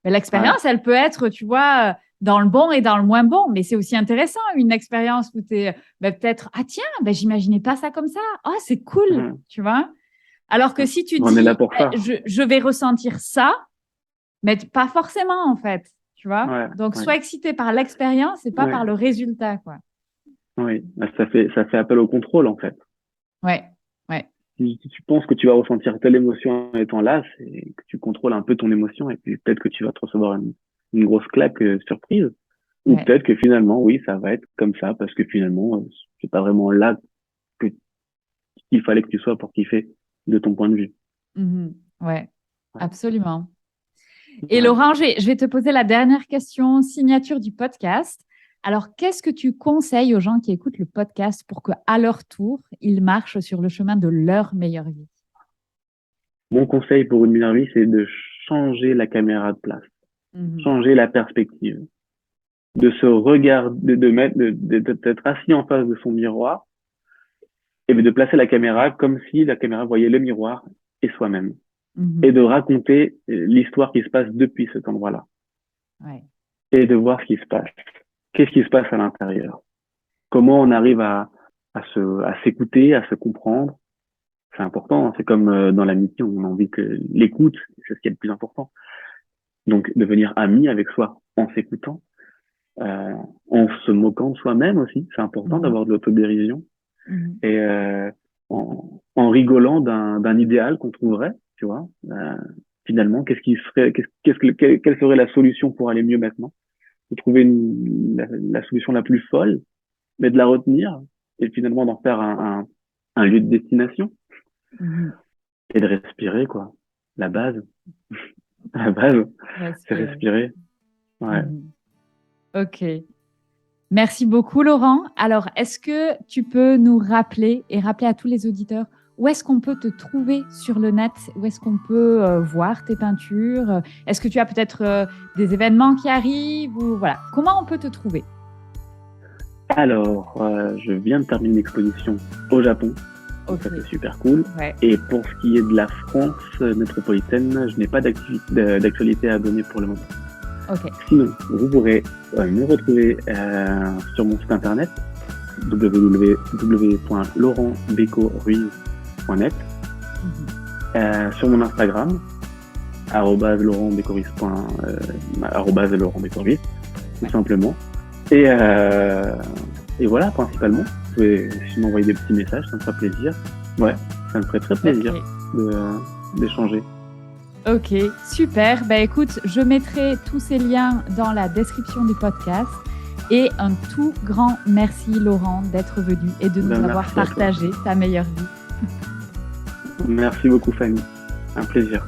Mais Ouais. l'expérience, elle peut être, tu vois, dans le bon et dans le moins bon. Mais c'est aussi intéressant, une expérience où tu es peut-être, ah tiens, j'imaginais pas ça comme ça. Oh, c'est cool, Mmh. tu vois. Alors que si tu On est là dis, pour ça. je vais ressentir ça, mais pas forcément, en fait, tu vois. Ouais, Donc, ouais, sois excité par l'expérience et pas ouais, par le résultat, quoi. oui. Bah, ça fait appel au contrôle, en fait. Ouais, ouais. Si tu penses que tu vas ressentir telle émotion en étant là, c'est que tu contrôles un peu ton émotion et puis peut-être que tu vas te recevoir une grosse claque surprise. Ou Ouais. peut-être que finalement, oui, ça va être comme ça parce que finalement, c'est pas vraiment là que qu'il fallait que tu sois pour kiffer de ton point de vue. Mhm. Ouais, Ouais, absolument. Et ouais. Laurent, je vais te poser la dernière question, signature du podcast. Alors, qu'est-ce que tu conseilles aux gens qui écoutent le podcast pour qu'à leur tour, ils marchent sur le chemin de leur meilleure vie? Mon conseil pour une meilleure vie, c'est de changer la caméra de place, Mhm. changer la perspective, de se regarder, d'être assis en face de son miroir et de placer la caméra comme si la caméra voyait le miroir et soi-même. Et Mhm. de raconter l'histoire qui se passe depuis cet endroit-là. Ouais. Et de voir ce qui se passe. Qu'est-ce qui se passe à l'intérieur? Comment on arrive à s'écouter, à se comprendre? C'est important. Hein. C'est comme dans l'amitié, on a envie que l'écoute, c'est ce qui est le plus important. Donc, devenir ami avec soi en s'écoutant, en se moquant de soi-même aussi. C'est important Mhm. d'avoir de l'autodérision. Mhm. Et en rigolant d'un idéal qu'on trouverait, tu vois. Finalement, quelle serait la solution pour aller mieux maintenant? De trouver la solution la plus folle, mais de la retenir et finalement d'en faire un lieu de destination Mhm. et de respirer, quoi. La base, la base, c'est Respirer. respirer. Ouais. Mhm. OK. Merci beaucoup, Laurent. Alors, est-ce que tu peux nous rappeler et rappeler à tous les auditeurs où est-ce qu'on peut te trouver sur le net? Où est-ce qu'on peut voir tes peintures? Est-ce que tu as peut-être des événements qui arrivent ou voilà, comment on peut te trouver? Alors, je viens de terminer une exposition au Japon. Donc ça, Ok. c'est super cool. Ouais. Et pour ce qui est de la France métropolitaine, je n'ai pas d'actualité à donner pour le moment. Ok. Sinon, vous pourrez me retrouver sur mon site internet www.laurentbecoruiz.net, sur mon Instagram @laurentbecoruiz, tout simplement. Et voilà, principalement. Vous pouvez m'envoyer des petits messages, ça me fera plaisir. Ouais, ça me ferait très plaisir d'échanger. Ok, super. Bah écoute, je mettrai tous ces liens dans la description du podcast. Et un tout grand merci, Laurent, d'être venu et de nous avoir partagé ta meilleure vie. Merci beaucoup, Fanny. Un plaisir.